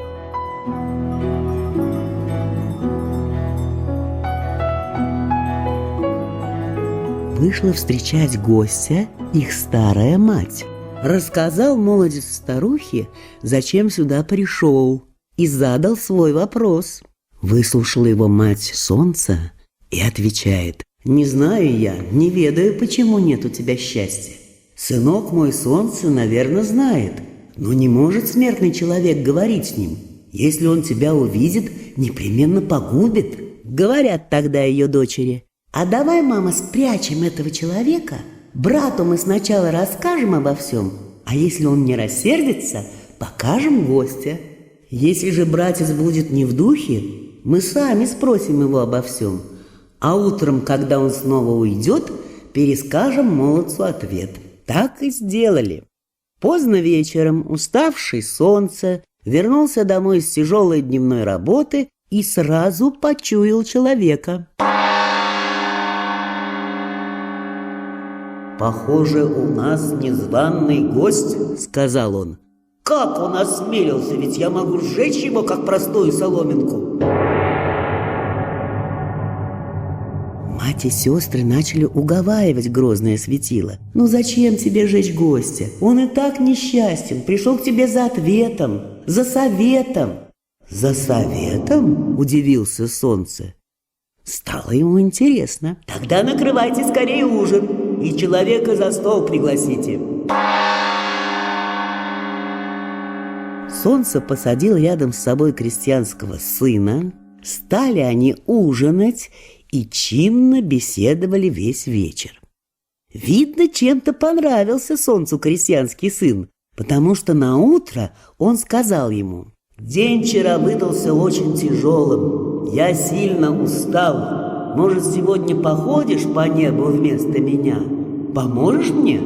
вышла встречать гостя их старая мать. Рассказал молодец старухе, зачем сюда пришел, и задал свой вопрос. Выслушала его мать Солнце и отвечает: «Не знаю я, не ведаю, почему нет у тебя счастья. Сынок мой Солнце, наверное, знает, но не может смертный человек говорить с ним. Если он тебя увидит, непременно погубит». Говорят тогда ее дочери: «А давай, мама, спрячем этого человека, брату мы сначала расскажем обо всем, а если он не рассердится, покажем гостя. Если же братец будет не в духе, мы сами спросим его обо всем, а утром, когда он снова уйдет, перескажем молодцу ответ». Так и сделали. Поздно вечером уставший Солнце вернулся домой с тяжелой дневной работы и сразу почуял человека. «Похоже, у нас незваный гость», — сказал он. «Как он осмелился, ведь я могу сжечь его, как простую соломинку». Мать и сестры начали уговаривать грозное светило. «Ну зачем тебе жечь гостя? Он и так несчастен, пришел к тебе за ответом, за советом». «За советом?» – удивился Солнце. Стало ему интересно. «Тогда накрывайте скорее ужин и человека за стол пригласите». Солнце посадил рядом с собой крестьянского сына. Стали они ужинать и чинно беседовали весь вечер. Видно, чем-то понравился Солнцу крестьянский сын, потому что наутро он сказал ему: «День вчера выдался очень тяжелым, я сильно устал. Может, сегодня походишь по небу вместо меня? Поможешь мне?»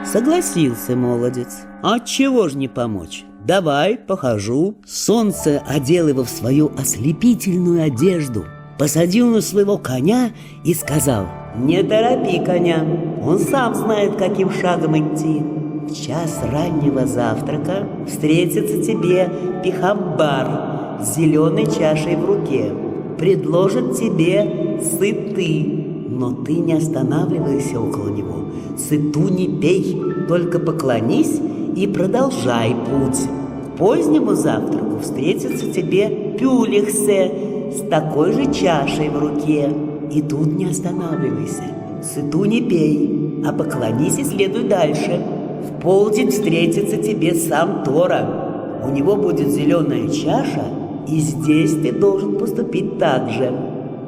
Согласился молодец. «Отчего ж не помочь? Давай, похожу». Солнце одел его в свою ослепительную одежду, посадил на своего коня и сказал: «Не торопи коня, он сам знает, каким шагом идти. В час раннего завтрака встретится тебе Пихамбар с зеленой чашей в руке. Предложит тебе сыты, но ты не останавливайся около него. Сыту не пей, только поклонись и продолжай путь. К позднему завтраку встретится тебе Пюлихсе с такой же чашей в руке. И тут не останавливайся, сыту не пей, а поклонись и следуй дальше. В полдень встретится тебе сам Тора. У него будет зеленая чаша, и здесь ты должен поступить так же.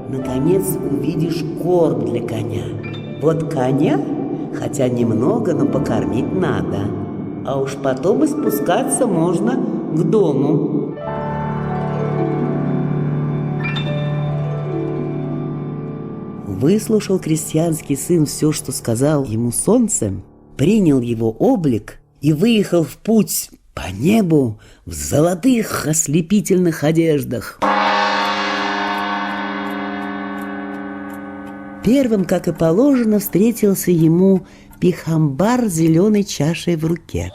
Наконец увидишь корм для коня. Вот коня, хотя немного, но покормить надо. А уж потом и спускаться можно к дому». Выслушал крестьянский сын все, что сказал ему Солнце, принял его облик и выехал в путь по небу в золотых ослепительных одеждах. Первым, как и положено, встретился ему Пихамбар с зеленой чашей в руке.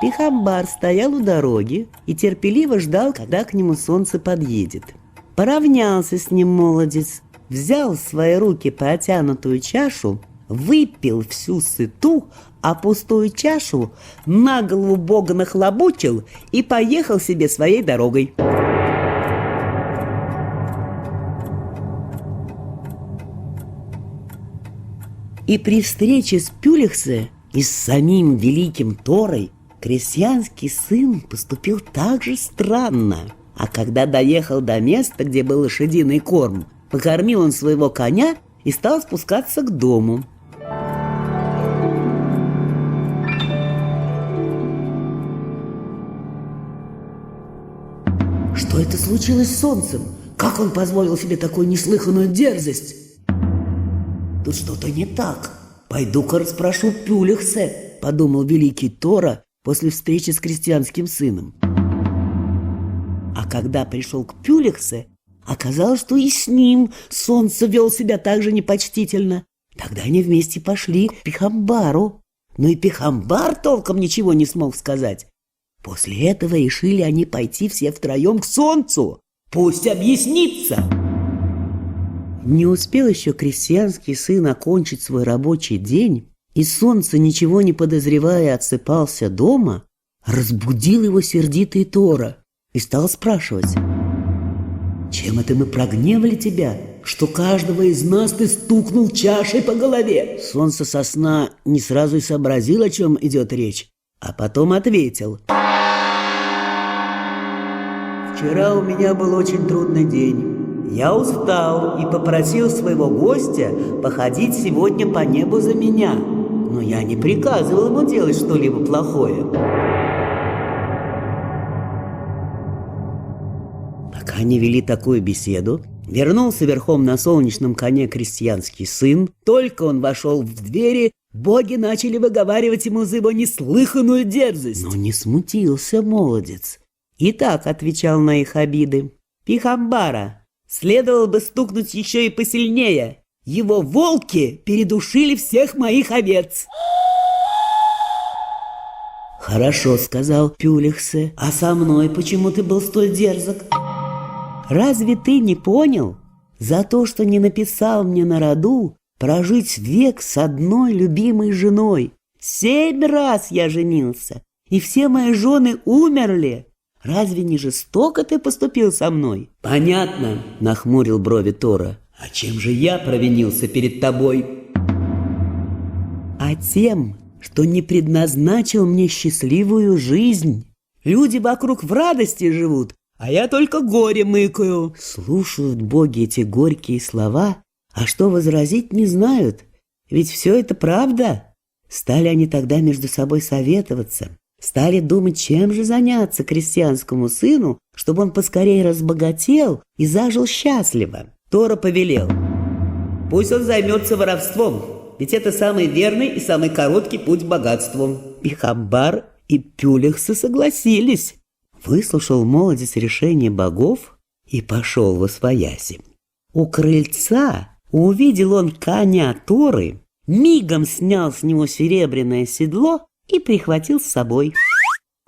Пихамбар стоял у дороги и терпеливо ждал, когда к нему Солнце подъедет. Поравнялся с ним молодец, взял в свои руки протянутую чашу, выпил всю сыту, а пустую чашу на голову Бога нахлобучил и поехал себе своей дорогой. И при встрече с Пюлихсе и с самим великим Торой крестьянский сын поступил так же странно. А когда доехал до места, где был лошадиный корм, покормил он своего коня и стал спускаться к дому. Что это случилось с Солнцем? Как он позволил себе такую неслыханную дерзость? Тут что-то не так. Пойду-ка расспрошу Пюлихсе, подумал великий Тора после встречи с крестьянским сыном. А когда пришел к Пюлихсе, оказалось, что и с ним Солнце вел себя так же непочтительно. Тогда они вместе пошли к Пихамбару. Но и Пихамбар толком ничего не смог сказать. После этого решили они пойти все втроем к солнцу. Пусть объяснится. Не успел еще крестьянский сын окончить свой рабочий день, и солнце, ничего не подозревая, отсыпался дома, разбудил его сердитый Тора и стал спрашивать: «Чем это мы прогневали тебя, что каждого из нас ты стукнул чашей по голове?» Солнце со сна не сразу и сообразил, о чем идет речь, а потом ответил: «Вчера у меня был очень трудный день. Я устал и попросил своего гостя походить сегодня по небу за меня, но я не приказывал ему делать что-либо плохое». Пока они вели такую беседу, вернулся верхом на солнечном коне крестьянский сын. Только он вошел в двери, боги начали выговаривать ему за его неслыханную дерзость. Но не смутился молодец и так отвечал на их обиды: «Пихамбара, следовало бы стукнуть еще и посильнее. Его волки передушили всех моих овец». «Хорошо, — сказал Пюлихсе, — а со мной почему ты был столь дерзок? Разве ты не понял? За то, что не написал мне на роду прожить век с одной любимой женой. 7 раз я женился, и все мои жены умерли. Разве не жестоко ты поступил со мной?» «Понятно, — нахмурил брови Тора. — А чем же я провинился перед тобой?» «А тем, что не предназначил мне счастливую жизнь. Люди вокруг в радости живут, а я только горе мыкаю». Слушают боги эти горькие слова, а что возразить не знают, ведь все это правда. Стали они тогда между собой советоваться, стали думать, чем же заняться крестьянскому сыну, чтобы он поскорее разбогател и зажил счастливо. Тора повелел: «Пусть он займется воровством, ведь это самый верный и самый короткий путь к богатству». Пихамбар и Пюлихсе согласились. Выслушал молодец решение богов и пошел восвояси. У крыльца увидел он коня Торы, мигом снял с него серебряное седло и прихватил с собой.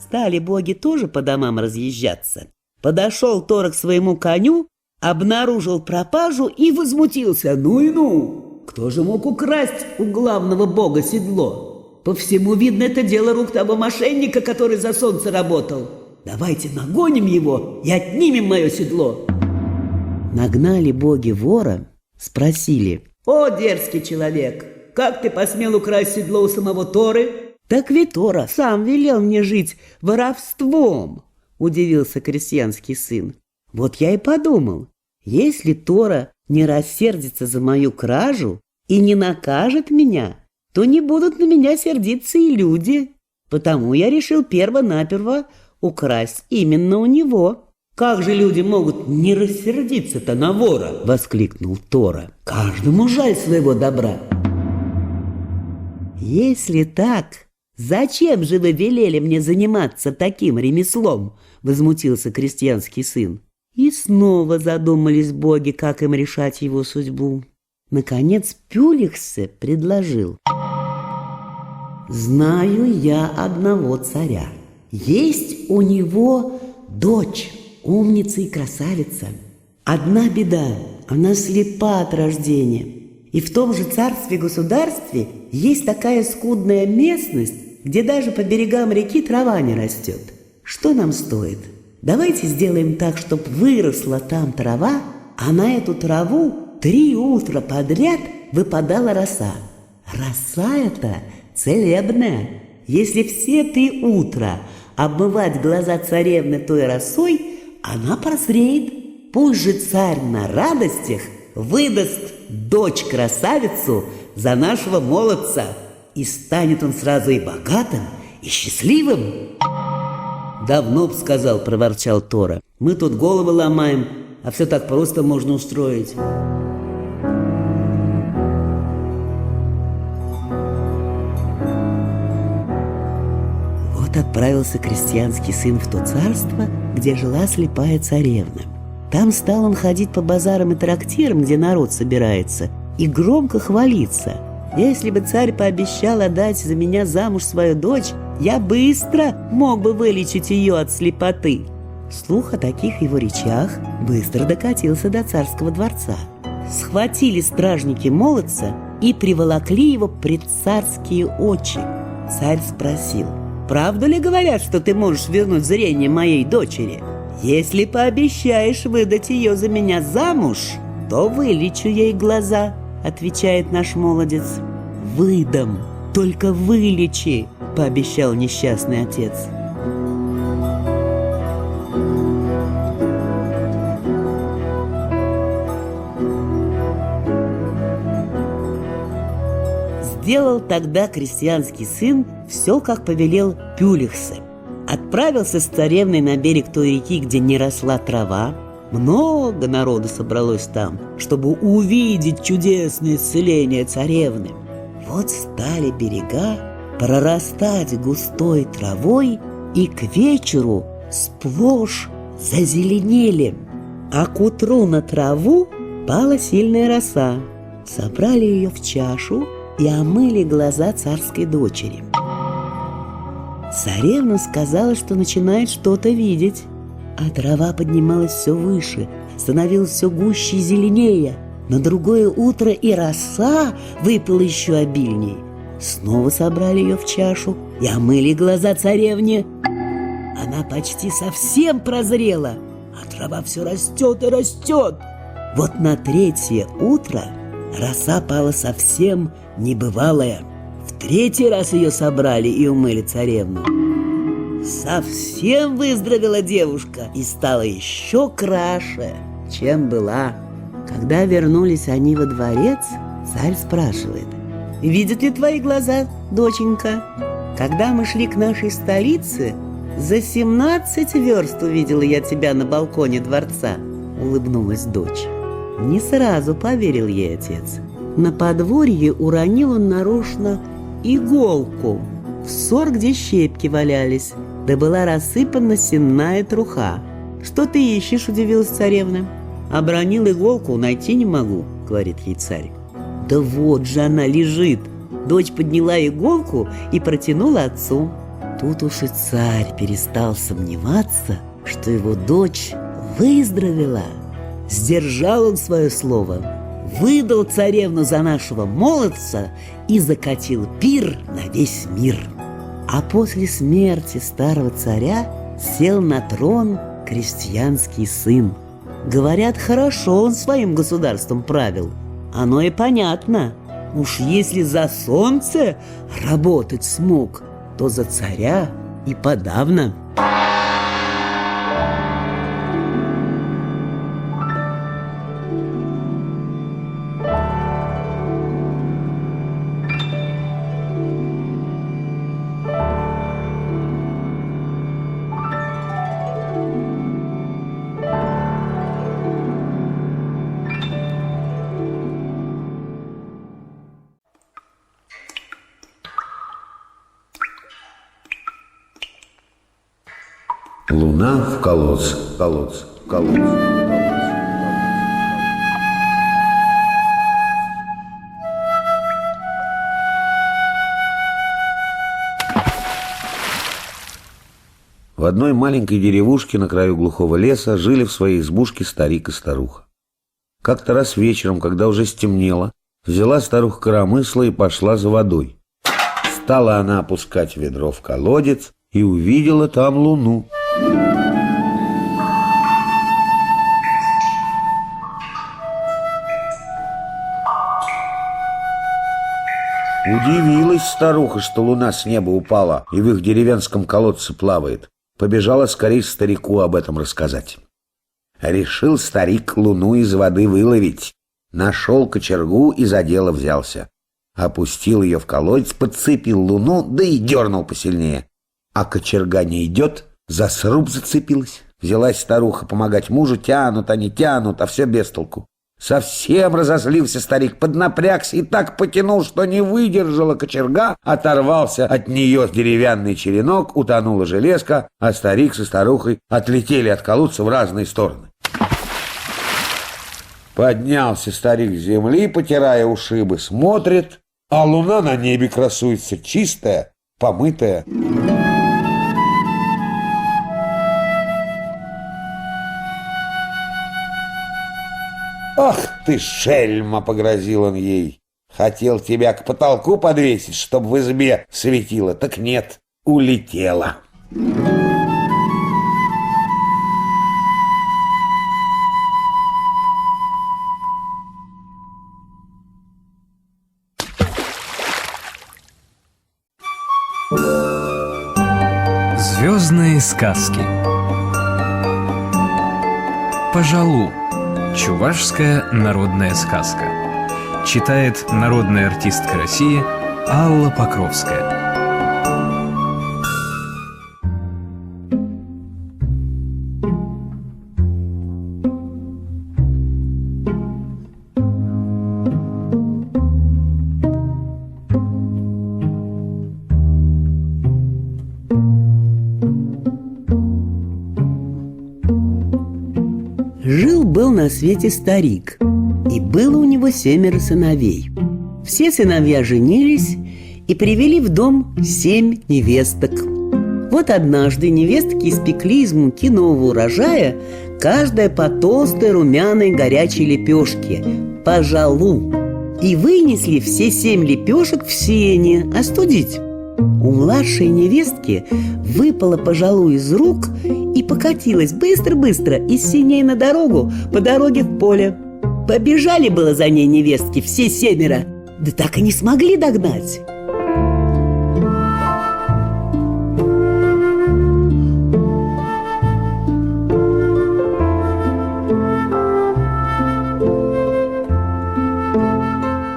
Стали боги тоже по домам разъезжаться. Подошел Тора к своему коню, обнаружил пропажу и возмутился: «Ну и ну! Кто же мог украсть у главного бога седло? По всему видно, это дело рук того мошенника, который за солнце работал. Давайте нагоним его и отнимем мое седло». Нагнали боги вора, спросили: «О, дерзкий человек, как ты посмел украсть седло у самого Торы?» «Так ведь Тора сам велел мне жить воровством», — удивился крестьянский сын. «Вот я и подумал, если Тора не рассердится за мою кражу и не накажет меня, то не будут на меня сердиться и люди. Потому я решил перво-наперво украсть именно у него». «Как же люди могут не рассердиться-то на вора?» — воскликнул Тора. «Каждому жаль своего добра». «Если так, зачем же вы велели мне заниматься таким ремеслом?» — возмутился крестьянский сын. И снова задумались боги, как им решать его судьбу. Наконец Пюлихсе предложил: «Знаю я одного царя. Есть у него дочь, умница и красавица. Одна беда, она слепа от рождения. И в том же царстве-государстве есть такая скудная местность, где даже по берегам реки трава не растет. Что нам стоит? Давайте сделаем так, чтобы выросла там трава, а на эту траву 3 утра подряд выпадала роса. Роса эта целебная. Если все 3 утра обмывать глаза царевны той росой, она прозреет. Пусть же царь на радостях выдаст дочь-красавицу за нашего молодца, и станет он сразу и богатым, и счастливым». «Давно б сказал, — проворчал Тора, — мы тут головы ломаем, а все так просто можно устроить». Вот отправился крестьянский сын в то царство, где жила слепая царевна. Там стал он ходить по базарам и трактирам, где народ собирается, и громко хвалиться: «Если бы царь пообещал отдать за меня замуж свою дочь, Я быстро мог бы вылечить ее от слепоты. Слух о таких его речах быстро докатился до царского дворца. Схватили стражники молодца и приволокли его пред царские очи. Царь спросил: «Правду ли говорят, что ты можешь вернуть зрение моей дочери? Если пообещаешь выдать ее за меня замуж, то вылечу ей глаза», — отвечает наш молодец. «Выдам, только вылечи», — пообещал несчастный отец. Сделал тогда крестьянский сын все, как повелел Пюлихсе. Отправился с царевной на берег той реки, где не росла трава. Много народу собралось там, чтобы увидеть чудесное исцеление царевны. Вот стали берега прорастать густой травой, и к вечеру сплошь зазеленели. А к утру на траву пала сильная роса. Собрали ее в чашу и омыли глаза царской дочери. Царевна сказала, что начинает что-то видеть, а трава поднималась все выше, становилась все гуще и зеленее. На другое утро и роса выпала еще обильней. Снова собрали ее в чашу и омыли глаза царевне. Она почти совсем прозрела, а трава все растет и растет. Вот на третье утро роса пала совсем небывалая. В третий раз ее собрали и умыли царевну. Совсем выздоровела девушка и стала еще краше, чем была. Когда вернулись они во дворец, царь спрашивает: «Видят ли твои глаза, доченька? Когда мы шли к нашей столице, за 17 верст увидела я тебя на балконе дворца», — улыбнулась дочь. Не сразу поверил ей отец. На подворье уронил он нарочно иголку в сор, где щепки валялись, да была рассыпана сенная труха. «Что ты ищешь?» — удивилась царевна. «Обронил иголку, найти не могу», — говорит ей царь. «Да вот же она лежит!» Дочь подняла иголку и протянула отцу. Тут уж и царь перестал сомневаться, что его дочь выздоровела. Сдержал он свое слово, выдал царевну за нашего молодца и закатил пир на весь мир. А после смерти старого царя сел на трон крестьянский сын. Говорят, хорошо он своим государством правил. Оно и понятно. Уж если за солнце работать смог, то за царя и подавно. Луна в колодце, колодце, колодце. В одной маленькой деревушке на краю глухого леса жили в своей избушке старик и старуха. Как-то раз вечером, когда уже стемнело, взяла старуха коромысло и пошла за водой. Стала она опускать ведро в колодец и увидела там луну. Удивилась старуха, что луна с неба упала и в их деревенском колодце плавает. Побежала скорее старику об этом рассказать. Решил старик луну из воды выловить. Нашел кочергу и за дело взялся. Опустил ее в колодец, подцепил луну, да и дернул посильнее. А кочерга не идет, за сруб зацепилась. Взялась старуха помогать мужу, тянут они, тянут, а все без толку. Совсем разозлился старик, поднапрягся и так потянул, что не выдержала кочерга, оторвался от нее деревянный черенок, утонула железка, а старик со старухой отлетели от колодца в разные стороны. Поднялся старик с земли, потирая ушибы, смотрит, а луна на небе красуется чистая, помытая. «Ах ты, шельма!» — погрозил он ей. «Хотел тебя к потолку подвесить, чтобы в избе светило, так нет, улетела». Звездные сказки. Пожалу. Чувашская народная сказка. Читает народная артистка России Алла Покровская. Жил-был на свете старик, и было у него 7 сыновей. Все сыновья женились и привели в дом 7 невесток. Вот однажды невестки испекли из муки нового урожая каждая по толстой, румяной, горячей лепешке, пожалу, и вынесли все 7 лепешек в сене остудить. У младшей невестки выпала пожалу из рук и покатилась быстро-быстро из сеней на дорогу, по дороге в поле. Побежали было за ней невестки все 7, да так и не смогли догнать.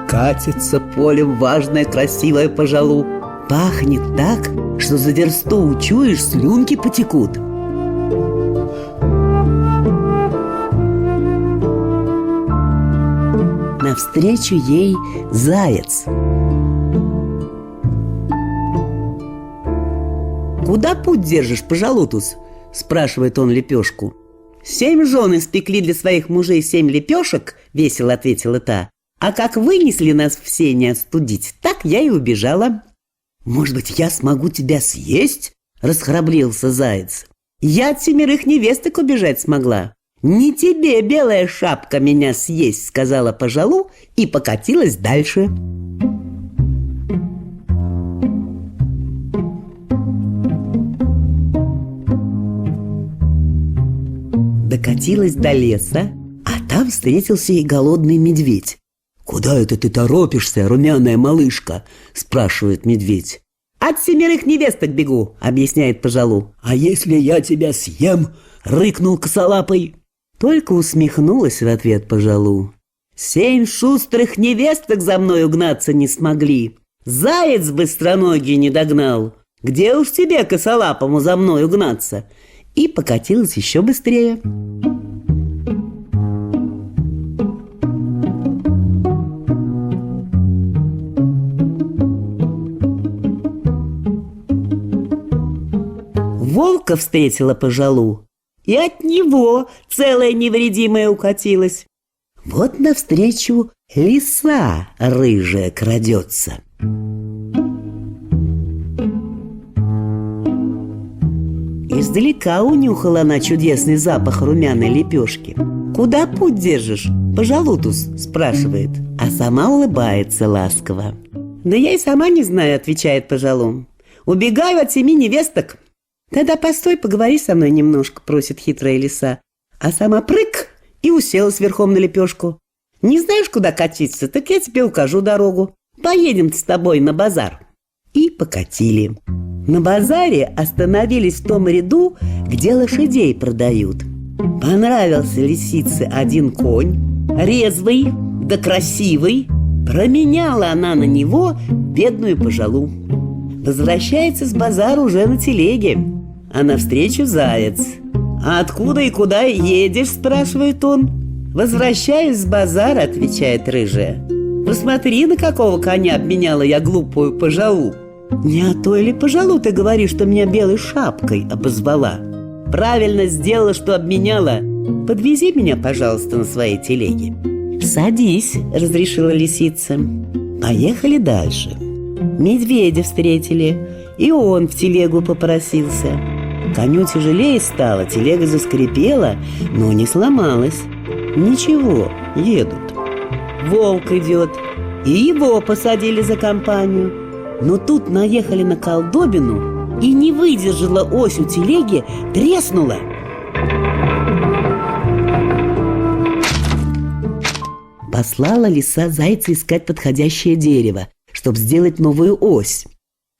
Катится полем важная красивая пожалу. Пахнет так, что за версту учуешь, слюнки потекут. Навстречу ей заяц. «Куда путь держишь, пожалутус?» — спрашивает он лепешку. 7 жен испекли для своих мужей 7 лепешек, — весело ответила та. А как вынесли нас все не остудить, так я и убежала. «Может быть, я смогу тебя съесть?» — расхрабрился заяц. «Я от 7 невесток убежать смогла». «Не тебе, белая шапка, меня съесть», — сказала пожалу и покатилась дальше. Докатилась до леса, а там встретился ей голодный медведь. «Куда это ты торопишься, румяная малышка?» — спрашивает медведь. «От 7 невесток бегу», — объясняет пожалу. «А если я тебя съем?» — рыкнул косолапый. Только усмехнулась в ответ пожалу. 7 шустрых невесток за мной угнаться не смогли. Заяц быстроногий не догнал. Где уж тебе, косолапому, за мной угнаться? И покатилась еще быстрее. Волка встретила пожалу, и от него целая невредимая укатилась. Вот навстречу лиса рыжая крадется. Издалека унюхала она чудесный запах румяной лепешки. «Куда путь держишь, пожалутус?» — спрашивает, а сама улыбается ласково. «Да я и сама не знаю», — отвечает пожалу. «Убегаю от 7 невесток». «Тогда постой, поговори со мной немножко», — просит хитрая лиса. А сама прыг и уселась верхом на лепешку. «Не знаешь, куда катиться? Так я тебе укажу дорогу. Поедем с тобой на базар». И покатили. На базаре остановились в том ряду, где лошадей продают. Понравился лисице один конь, резвый да красивый. Променяла она на него бедную пожалу. Возвращается с базара уже на телеге, а навстречу заяц. «А откуда и куда едешь?» – спрашивает он. «Возвращаюсь с базара», – отвечает рыжая. «Посмотри, на какого коня обменяла я глупую пожалу». «Не о той ли пожалу ты говоришь, что меня белой шапкой обозвала?» «Правильно сделала, что обменяла. Подвези меня, пожалуйста, на своей телеге». «Садись», – разрешила лисица. Поехали дальше. Медведя встретили, И он в телегу попросился. Коню тяжелее стало, телега заскрипела, но не сломалась. Ничего, едут. Волк идет, и его посадили за компанию. Но тут наехали на колдобину, и не выдержала ось у телеги, треснула. Послала лиса зайца искать подходящее дерево, чтобы сделать новую ось.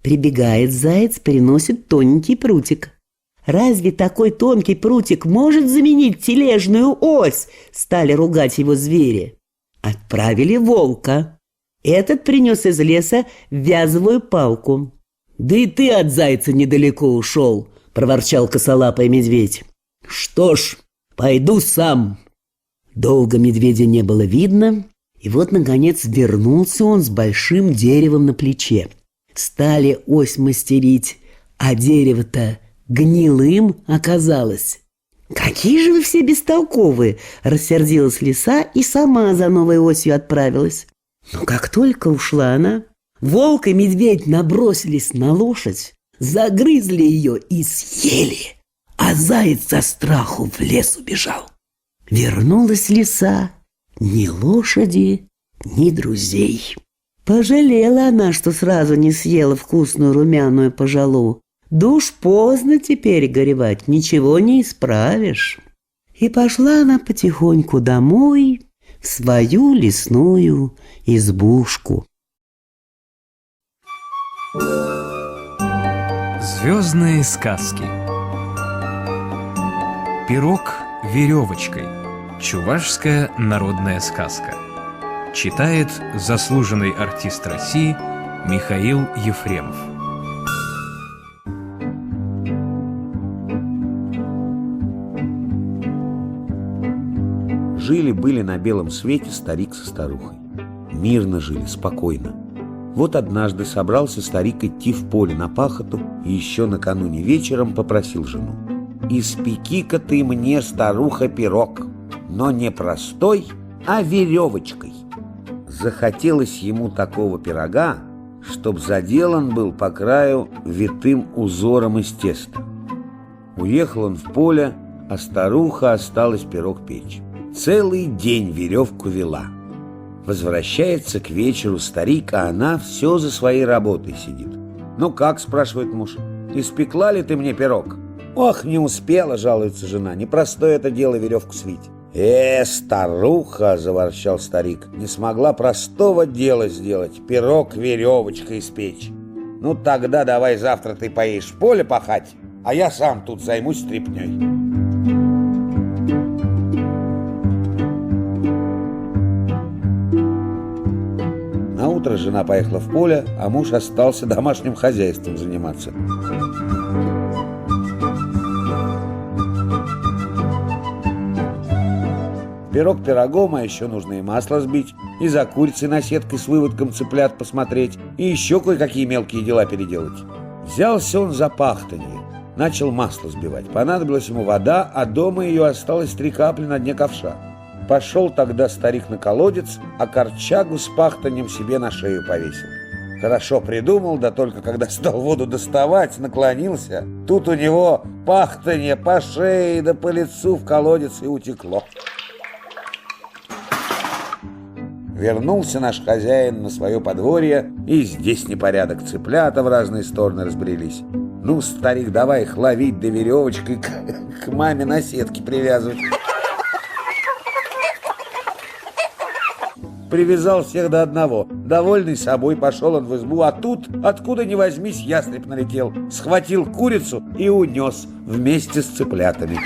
Прибегает заяц, приносит тоненький прутик. «Разве такой тонкий прутик может заменить тележную ось?» Стали ругать его звери. Отправили волка. Этот принес из леса вязовую палку. «Да и ты от зайца недалеко ушел», – проворчал косолапый медведь. «Что ж, пойду сам». Долго медведя не было видно, и вот, наконец, вернулся он с большим деревом на плече. Стали ось мастерить, а дерево-то гнилым оказалось. «Какие же вы все бестолковые!» – рассердилась лиса и сама за новой осью отправилась. Но как только ушла она, волк и медведь набросились на лошадь, загрызли ее и съели, а заяц со страху в лес убежал. Вернулась лиса, ни лошади, ни друзей. Пожалела она, что сразу не съела вкусную румяную пожалу. Да уж поздно теперь горевать, ничего не исправишь. И пошла она потихоньку домой, в свою лесную избушку. Звездные сказки. Пирог веревочкой. Чувашская народная сказка. Читает заслуженный артист России Михаил Ефремов. Жили-были на белом свете старик со старухой. Мирно жили, спокойно. Вот однажды собрался старик идти в поле на пахоту и еще накануне вечером попросил жену: «Испеки-ка ты мне, старуха, пирог, но не простой, а веревочкой». Захотелось ему такого пирога, чтоб заделан был по краю витым узором из теста. Уехал он в поле, а старуха осталась пирог печь. Целый день веревку вела. Возвращается к вечеру старик, а она все за своей работой сидит. «Ну как?» – спрашивает муж. «Испекла ли ты мне пирог?» «Ох, не успела», – жалуется жена. «Непростое это дело веревку свить». Старуха!» – заворчал старик. «Не смогла простого дела сделать, пирог веревочкой испечь. Ну тогда давай завтра ты поедешь в поле пахать, а я сам тут займусь стряпней». Наутро жена поехала в поле, а муж остался домашним хозяйством заниматься. Пирог пирогом, а еще нужно и масло сбить, и за курицей наседкой с выводком цыплят посмотреть, и еще кое-какие мелкие дела переделать. Взялся он за пахтанье, начал масло сбивать. Понадобилась ему вода, а дома ее осталось 3 капли на дне ковша. Пошел тогда старик на колодец, а корчагу с пахтаньем себе на шею повесил. Хорошо придумал, да только когда стал воду доставать, наклонился, тут у него пахтанье по шее да по лицу в колодец и утекло. Вернулся наш хозяин на свое подворье, и здесь непорядок, цыплята в разные стороны разбрелись. Ну, старик, давай их ловить, да веревочкой к маме на сетке привязывать. Привязал всех до одного. Довольный собой пошел он в избу, а тут, откуда ни возьмись, ястреб налетел, схватил курицу и унес вместе с цыплятами.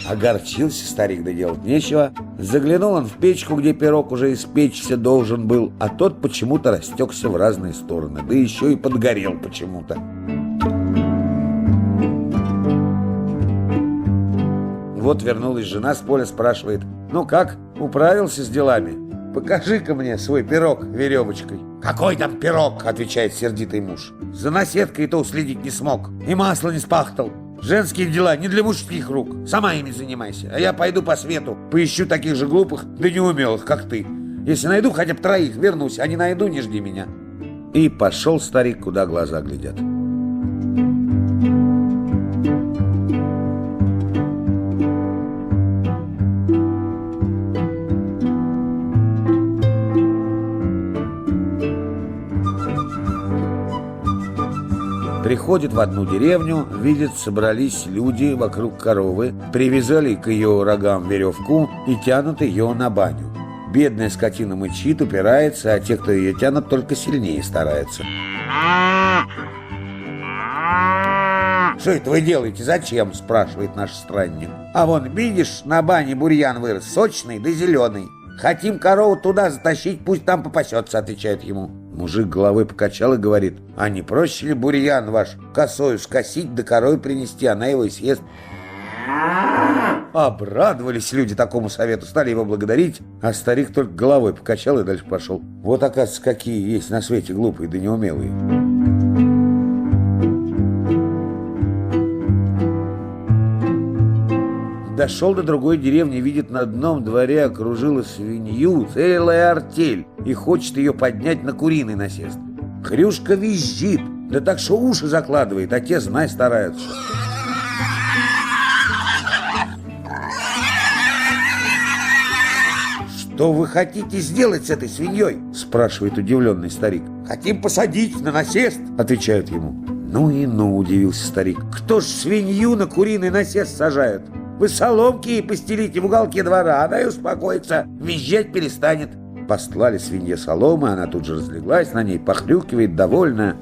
Огорчился старик, да делать нечего. Заглянул он в печку, где пирог уже испечься должен был, а тот почему-то растекся в разные стороны, да еще и подгорел почему-то. Вот вернулась жена с поля, спрашивает: «Ну как, управился с делами? Покажи-ка мне свой пирог веревочкой». «Какой там пирог?» – отвечает сердитый муж. «За наседкой-то уследить не смог, и масло не спахтал. Женские дела не для мужских рук, сама ими занимайся, а я пойду по свету, поищу таких же глупых да неумелых, как ты. Если найду хотя бы 3, вернусь, а не найду, не жди меня». И пошел старик, куда глаза глядят. Приходит в одну деревню, видит, собрались люди вокруг коровы, привязали к ее рогам веревку и тянут ее на баню. Бедная скотина мычит, упирается, а те, кто ее тянут, только сильнее стараются. «Что это вы делаете? Зачем?» – спрашивает наш странник. «А вон, видишь, на бане бурьян вырос, сочный да зеленый. Хотим корову туда затащить, пусть там попасется», – отвечает ему. Мужик головой покачал и говорит: «А не проще ли бурьян ваш косою скосить, да корове принести, она его и съест?» Обрадовались люди такому совету, стали его благодарить, а старик только головой покачал и дальше пошел. Вот, оказывается, какие есть на свете глупые да неумелые. Дошел до другой деревни, видит, на одном дворе окружила свинью целая артель и хочет ее поднять на куриный насест. Хрюшка визжит, да так что уши закладывает, а те, знай, стараются. «Что вы хотите сделать с этой свиньей?» – спрашивает удивленный старик. «Хотим посадить на насест», – отвечают ему. «Ну и ну», – удивился старик. «Кто ж свинью на куриный насест сажает? Вы соломки ей постелите в уголке двора, она и успокоится, визжать перестанет». Постлали свинье соломы, она тут же разлеглась на ней, похрюкивает, довольная.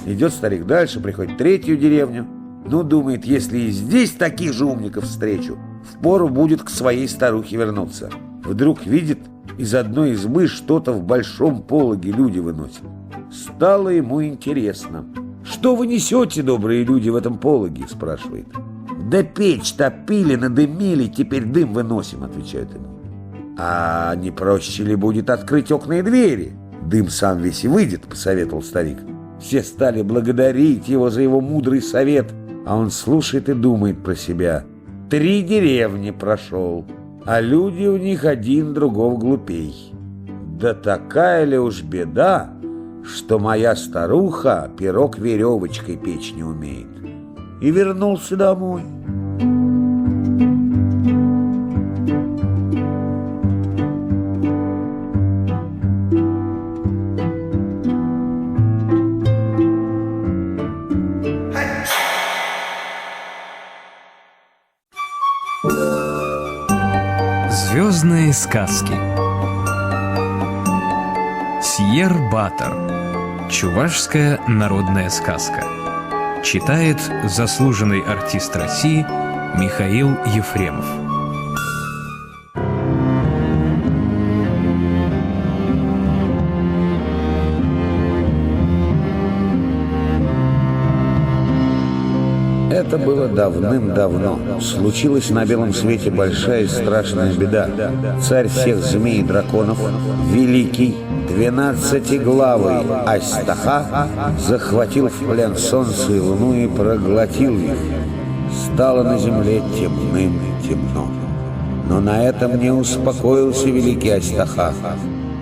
Идет старик дальше, приходит в третью деревню. Ну, думает, если и здесь таких же умников встречу, впору будет к своей старухе вернуться. Вдруг видит, из одной избы что-то в большом пологе люди выносят. Стало ему интересно. «Что вы несете, добрые люди, в этом пологе?» – спрашивает. «Да печь топили, надымили, теперь дым выносим», – отвечают ему. «А не проще ли будет открыть окна и двери? Дым сам весь и выйдет», – посоветовал старик. Все стали благодарить его за его мудрый совет, а он слушает и думает про себя. 3 деревни прошел, а люди у них один другого глупей. Да такая ли уж беда, что моя старуха пирог веревочкой печь не умеет. И вернулся домой. Звездные сказки. Сьер-Батор. Чувашская народная сказка. Читает заслуженный артист России Михаил Ефремов. Это было давным-давно. Случилась на белом свете большая и страшная беда. Царь всех змей и драконов, великий, 12-главый Астаха, захватил в плен солнце и луну и проглотил их. Стало на земле темным темно. Но на этом не успокоился великий Астаха.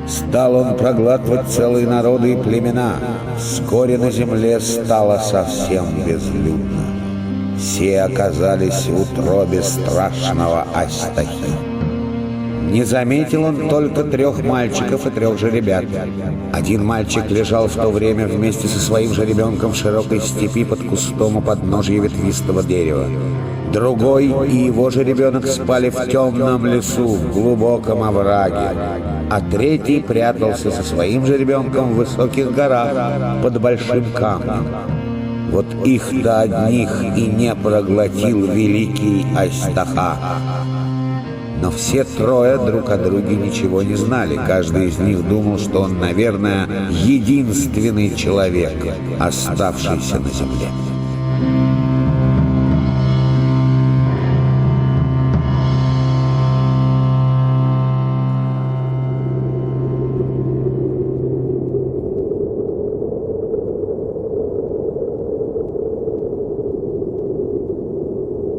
Стал он проглатывать целые народы и племена. Вскоре на земле стало совсем безлюдно. Все оказались в утробе страшного Астахи. Не заметил он только 3 мальчиков и 3 жеребят. Один мальчик лежал в то время вместе со своим жеребенком в широкой степи под кустом у подножия ветвистого дерева. Другой и его жеребенок спали в темном лесу, в глубоком овраге. А 3 прятался со своим жеребенком в высоких горах под большим камнем. Вот их-то одних и не проглотил великий Астаха. Но все 3 друг о друге ничего не знали. Каждый из них думал, что он, наверное, единственный человек, оставшийся на земле.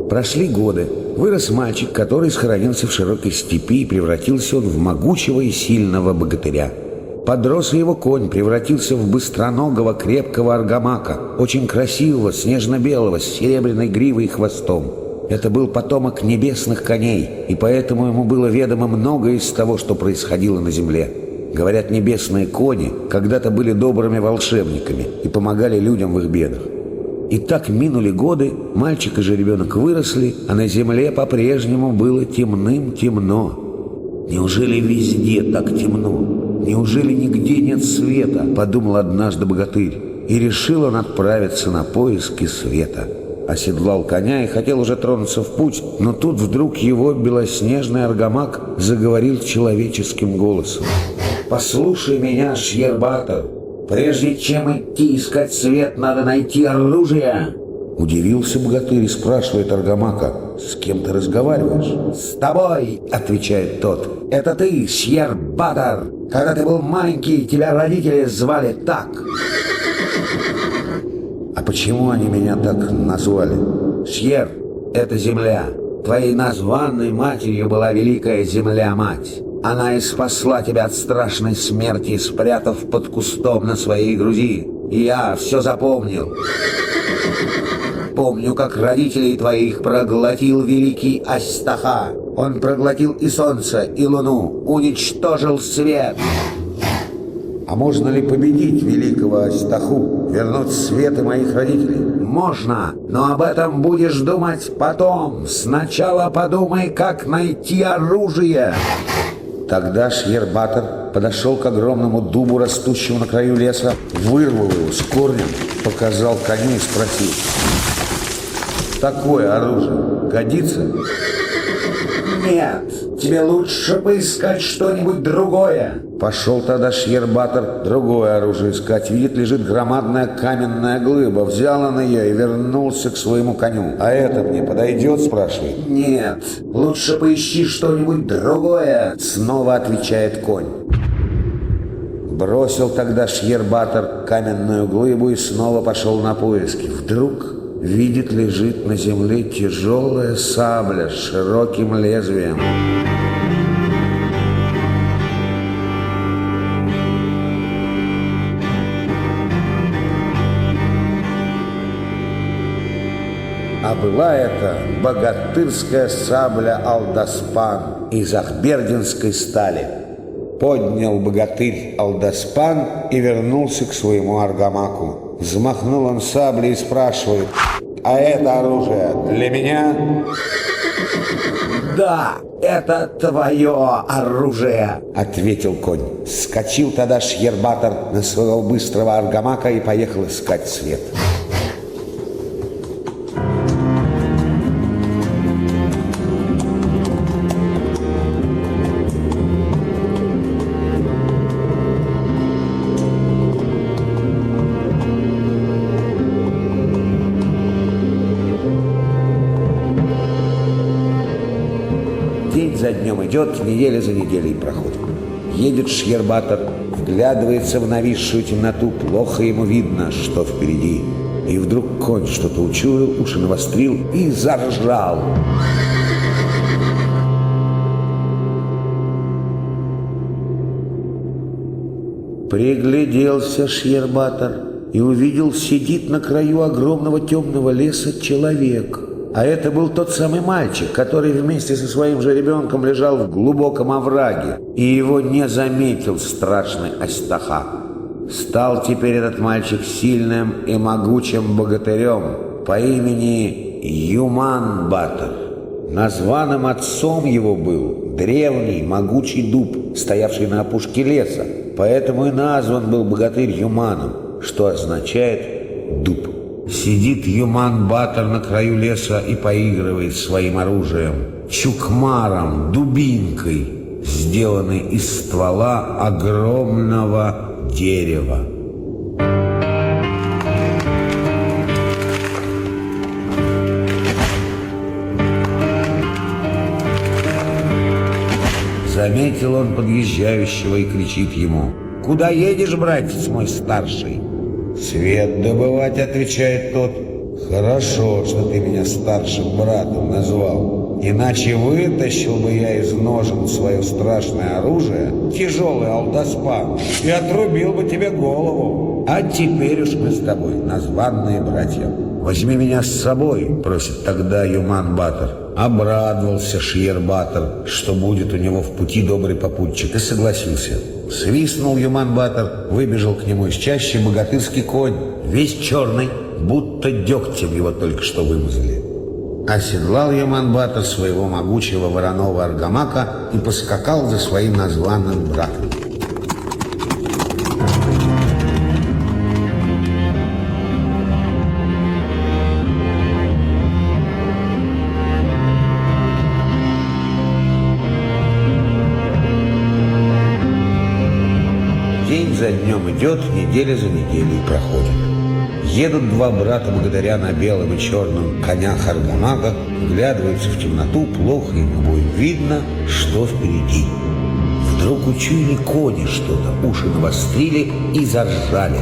Прошли годы. Вырос мальчик, который схоронился в широкой степи, и превратился он в могучего и сильного богатыря. Подрос и его конь, превратился в быстроногого крепкого аргамака, очень красивого, снежно-белого, с серебряной гривой и хвостом. Это был потомок небесных коней, и поэтому ему было ведомо многое из того, что происходило на земле. Говорят, небесные кони когда-то были добрыми волшебниками и помогали людям в их бедах. И так минули годы, мальчик и жеребенок выросли, а на земле по-прежнему было темным-темно. «Неужели везде так темно? Неужели нигде нет света?» – подумал однажды богатырь. И решил он отправиться на поиски света. Оседлал коня и хотел уже тронуться в путь, но тут вдруг его белоснежный аргамак заговорил человеческим голосом. «Послушай меня, Шьербатор, прежде чем идти искать свет, надо найти оружие». Удивился богатырь и спрашивает аргамака: «С кем ты разговариваешь?» «С тобой», — отвечает тот. «Это ты, Шьербатор. Когда ты был маленький, тебя родители звали так». «А почему они меня так назвали?» «Шьер — это земля. Твоей названной матерью была великая земля-мать. Она и спасла тебя от страшной смерти, спрятав под кустом на своей груди. И я все запомнил. Помню, как родителей твоих проглотил великий Астаха. Он проглотил и солнце, и луну, уничтожил свет». «А можно ли победить великого Астаху, вернуть свет и моих родителей?» «Можно, но об этом будешь думать потом. Сначала подумай, как найти оружие». Тогда Шьербатор подошел к огромному дубу, растущему на краю леса, вырвал его с корнем, показал коню и спросил: «Такое оружие годится?» «Нет, тебе лучше поискать что-нибудь другое». Пошел тогда Шьербатор другое оружие искать. Видит, лежит громадная каменная глыба. Взял он ее и вернулся к своему коню. «А это мне подойдет?» — спрашивает. «Нет, лучше поищи что-нибудь другое», — снова отвечает конь. Бросил тогда Шьербатор каменную глыбу и снова пошел на поиски. Вдруг видит, лежит на земле тяжелая сабля с широким лезвием. А была это богатырская сабля Алдаспан из ахбердинской стали. Поднял богатырь Алдаспан и вернулся к своему аргамаку. Взмахнул он саблей и спрашивает: «А это оружие для меня?» «Да, это твое оружие», — ответил конь. Вскочил тогда Шьербатор на своего быстрого аргамака и поехал искать свет. День за днем идет, неделя за неделей проходит. Едет Шьербатор, вглядывается в нависшую темноту, плохо ему видно, что впереди. И вдруг конь что-то учуял, уши навострил и заржал. Пригляделся Шьербатор и увидел, сидит на краю огромного темного леса человек. А это был тот самый мальчик, который вместе со своим жеребенком лежал в глубоком овраге, и его не заметил страшный Астаха. Стал теперь этот мальчик сильным и могучим богатырем по имени Юман-Батор. Названным отцом его был древний могучий дуб, стоявший на опушке леса, поэтому и назван был богатырь Юманом, что означает «дуб». Сидит Юман-Батор на краю леса и поигрывает своим оружием, чукмаром, дубинкой, сделанной из ствола огромного дерева. Заметил он подъезжающего и кричит ему: «Куда едешь, братец мой старший?» «Свет добывать», — отвечает тот. «Хорошо, что ты меня старшим братом назвал. Иначе вытащил бы я из ножен свое страшное оружие, тяжелый алдоспан, и отрубил бы тебе голову. А теперь уж мы с тобой названные братья. Возьми меня с собой, просит тогда Юман-Батор. Обрадовался Шиер-Батор, что будет у него в пути добрый попутчик, и согласился. Свистнул Юман-Батор, выбежал к нему из чащи богатырский конь, весь черный, будто дегтем его только что вымазали. Оседлал Юман-Батор своего могучего вороного аргамака и поскакал за своим названным братом. День за днем идет, неделя за неделей проходит. Едут два брата-богатыря на белом и черном конях аргамака, вглядываются в темноту, плохо им обоим видно, что впереди. Вдруг учуяли кони что-то, уши навострили и заржали.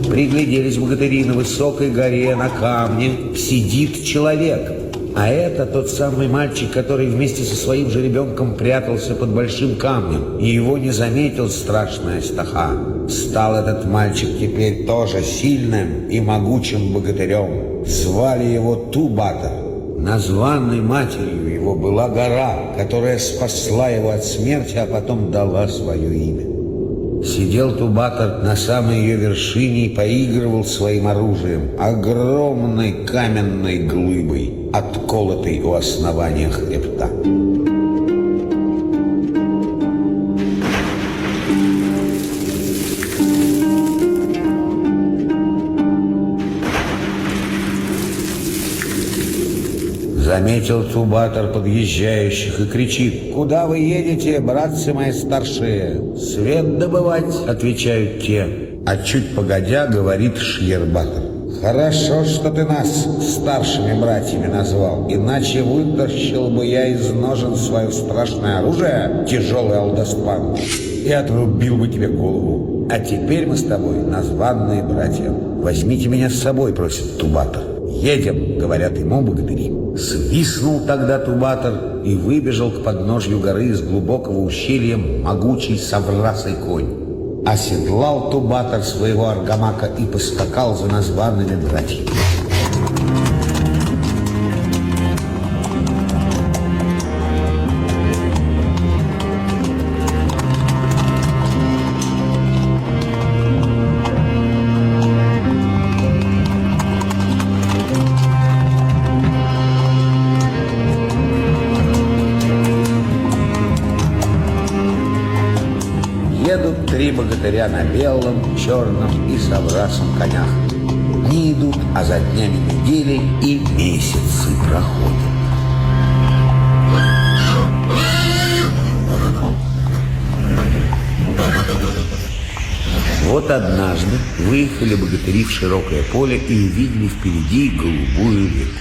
Пригляделись богатыри: на высокой горе, на камне сидит человек. А это тот самый мальчик, который вместе со своим жеребенком прятался под большим камнем, и его не заметил страшный Астаха. Стал этот мальчик теперь тоже сильным и могучим богатырем. Звали его Ту-Батор. Названной матерью его была гора, которая спасла его от смерти, а потом дала свое имя. Сидел Ту-Батор на самой ее вершине и поигрывал своим оружием, огромной каменной глыбой, отколотой у основания хребта. Заметил Ту-Батор подъезжающих и кричит: «Куда вы едете, братцы мои старшие?» «Свет добывать», — отвечают те. А чуть погодя говорит Шиер-Батор: «Хорошо, что ты нас старшими братьями назвал, иначе вытащил бы я из ножен свое страшное оружие, тяжелый алдоспан, и отрубил бы тебе голову. А теперь мы с тобой названные братья. Возьмите меня с собой», — просит Ту-Батор. «Едем», — говорят ему богатыри. Свистнул тогда Ту-Батор и выбежал к подножью горы из глубокого ущелья могучий соврасый конь. Оседлал Ту-Батор своего аргамака и поскакал за названными братьями. Едут три богатыря на белом, черном и соврасом конях. Дни идут, а за днями недели и месяцы проходят. Вот однажды выехали богатыри в широкое поле и увидели впереди голубую реку.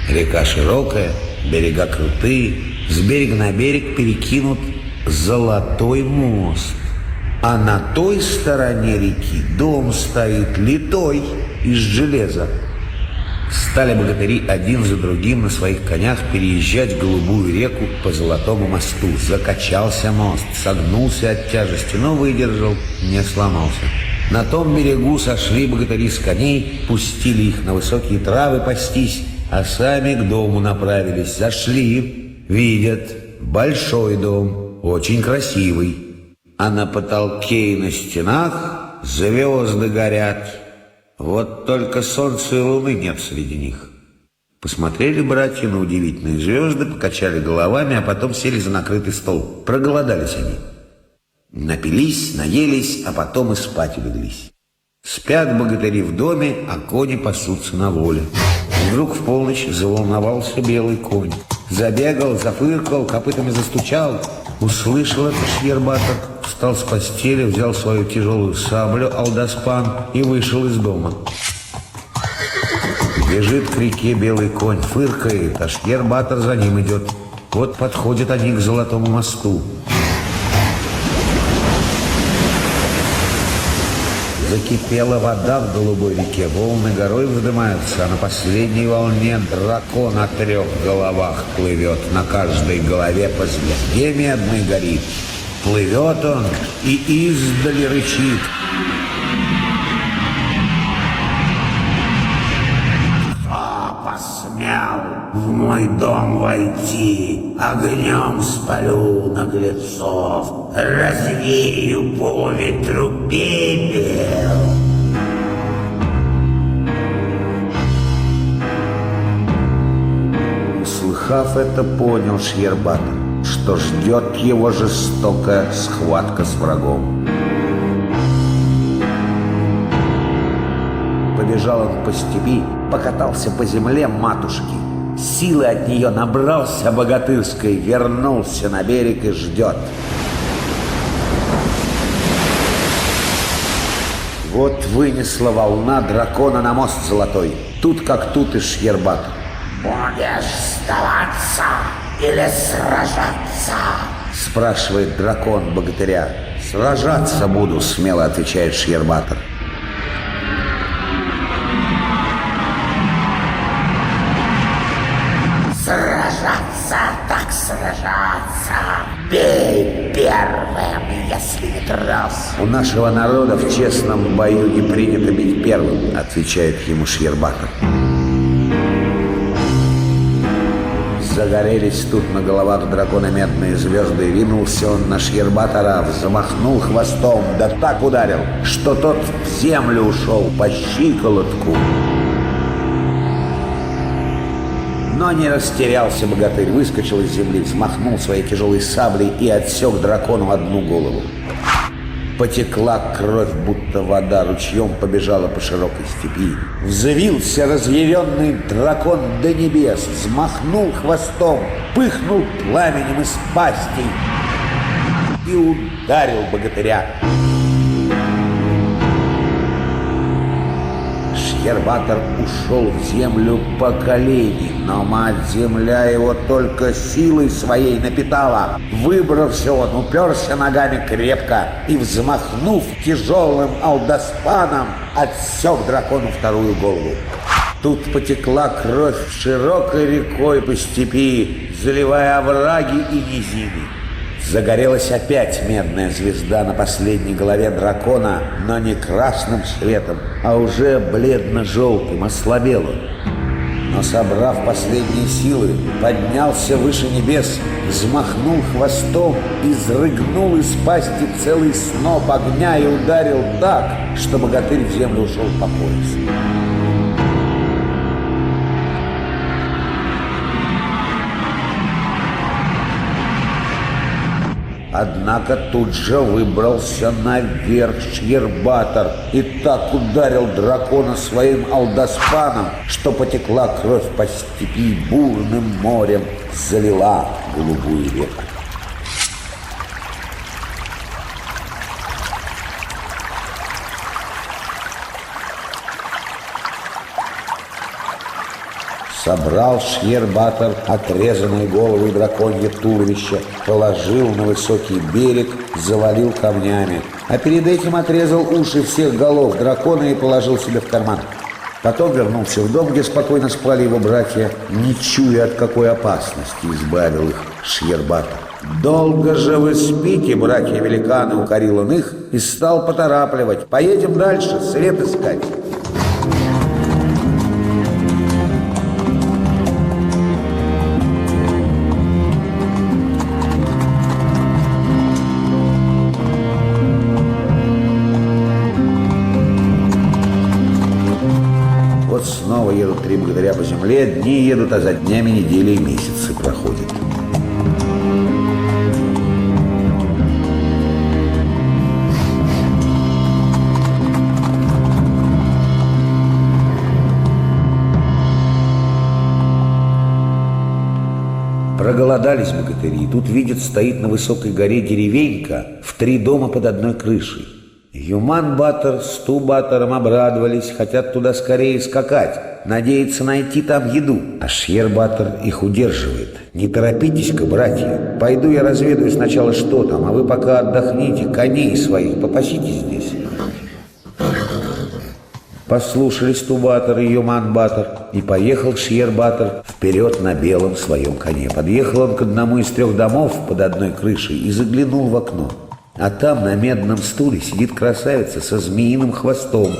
Река широкая, берега крутые, с берега на берег перекинут золотой мост. А на той стороне реки дом стоит литой из железа. Стали богатыри один за другим на своих конях переезжать голубую реку по золотому мосту. Закачался мост, согнулся от тяжести, но выдержал, не сломался. На том берегу сошли богатыри с коней, пустили их на высокие травы пастись, а сами к дому направились. Зашли, видят, большой дом, очень красивый. А на потолке и на стенах звезды горят. Вот только солнца и луны нет среди них. Посмотрели братья на удивительные звезды, покачали головами, а потом сели за накрытый стол. Проголодались они. Напились, наелись, а потом и спать улеглись. Спят богатыри в доме, а кони пасутся на воле. Вдруг в полночь заволновался белый конь. Забегал, зафыркал, копытами застучал. Услышал это Шиер-Батор, встал с постели, взял свою тяжелую саблю алдоспан и вышел из дома. Бежит к реке белый конь, фыркает, а Шиер-Батор за ним идет. Вот подходят они к золотому мосту. Закипела вода в голубой реке, волны горой вздымаются, а на последней волне дракон о 3 головах плывет, на каждой голове по звезде медной горит. Плывет он и издали рычит. Кто посмел в мой дом войти, огнем спалю наглецов, развею по ветру пепел. Услыхав это, понял Шьербатор, что ждет его жестокая схватка с врагом. Побежал он по степи, покатался по земле матушки. Силы от нее набрался богатырской, вернулся на берег и ждет. Вот вынесла волна дракона на мост золотой. Тут как тут и Шьербатор. «Будешь сдаваться или сражаться?» спрашивает дракон богатыря. «Сражаться буду», смело отвечает Шьербатор. Сражаться, так сражаться. Бей первым, если не трус. У нашего народа в честном бою не принято бить первым, отвечает ему Шьербатор. Загорелись тут на головах дракона медные звезды. Ринулся он на Шьербатора, взмахнул хвостом, да так ударил, что тот в землю ушел по щиколотку. Но не растерялся богатырь, выскочил из земли, взмахнул своей тяжелой саблей и отсек дракону одну голову. Потекла кровь, будто вода, ручьем побежала по широкой степи. Взвился разъяренный дракон до небес, взмахнул хвостом, пыхнул пламенем из пасти и ударил богатыря. Шьербатор ушел в землю по колени, но мать-земля его только силой своей напитала. Выбрался он, уперся ногами крепко и, взмахнув тяжелым алдоспаном, отсек дракону вторую голову. Тут потекла кровь широкой рекой по степи, заливая овраги и низины. Загорелась опять медная звезда на последней голове дракона, но не красным светом, а уже бледно-желтым, ослабел он. Но, собрав последние силы, поднялся выше небес, взмахнул хвостом, изрыгнул из пасти целый сноп огня и ударил так, что богатырь в землю ушел по пояс. Однако тут же выбрался наверх Шьербатор и так ударил дракона своим алдоспаном, что потекла кровь по степи и бурным морем залила голубую реку. Собрал Шьербатор отрезанные головы и драконье туловище, положил на высокий берег, завалил камнями, а перед этим отрезал уши всех голов дракона и положил себе в карман. Потом вернулся в дом, где спокойно спали его братья, не чуя, от какой опасности избавил их Шьербатор. «Долго же вы спите, братья-великаны!» — укорил он их и стал поторапливать. «Поедем дальше, след искать». Снова едут три богатыря по земле, дни едут, а за днями недели и месяцы проходят. Проголодались богатыри, и тут видят, стоит на высокой горе деревенька в 3 дома под одной крышей. Юман-батор с Ту-батором обрадовались, хотят туда скорее скакать, надеются найти там еду. А Шьербатор их удерживает. «Не торопитесь-ка, братья, пойду я разведаю сначала, что там, а вы пока отдохните, коней своих попасите здесь». Послушались Тубатор и Юман-Батор, и поехал Шьер-Батор вперед на белом своем коне. Подъехал он к одному из 3 домов под одной крышей и заглянул в окно. А там на медном стуле сидит красавица со змеиным хвостом.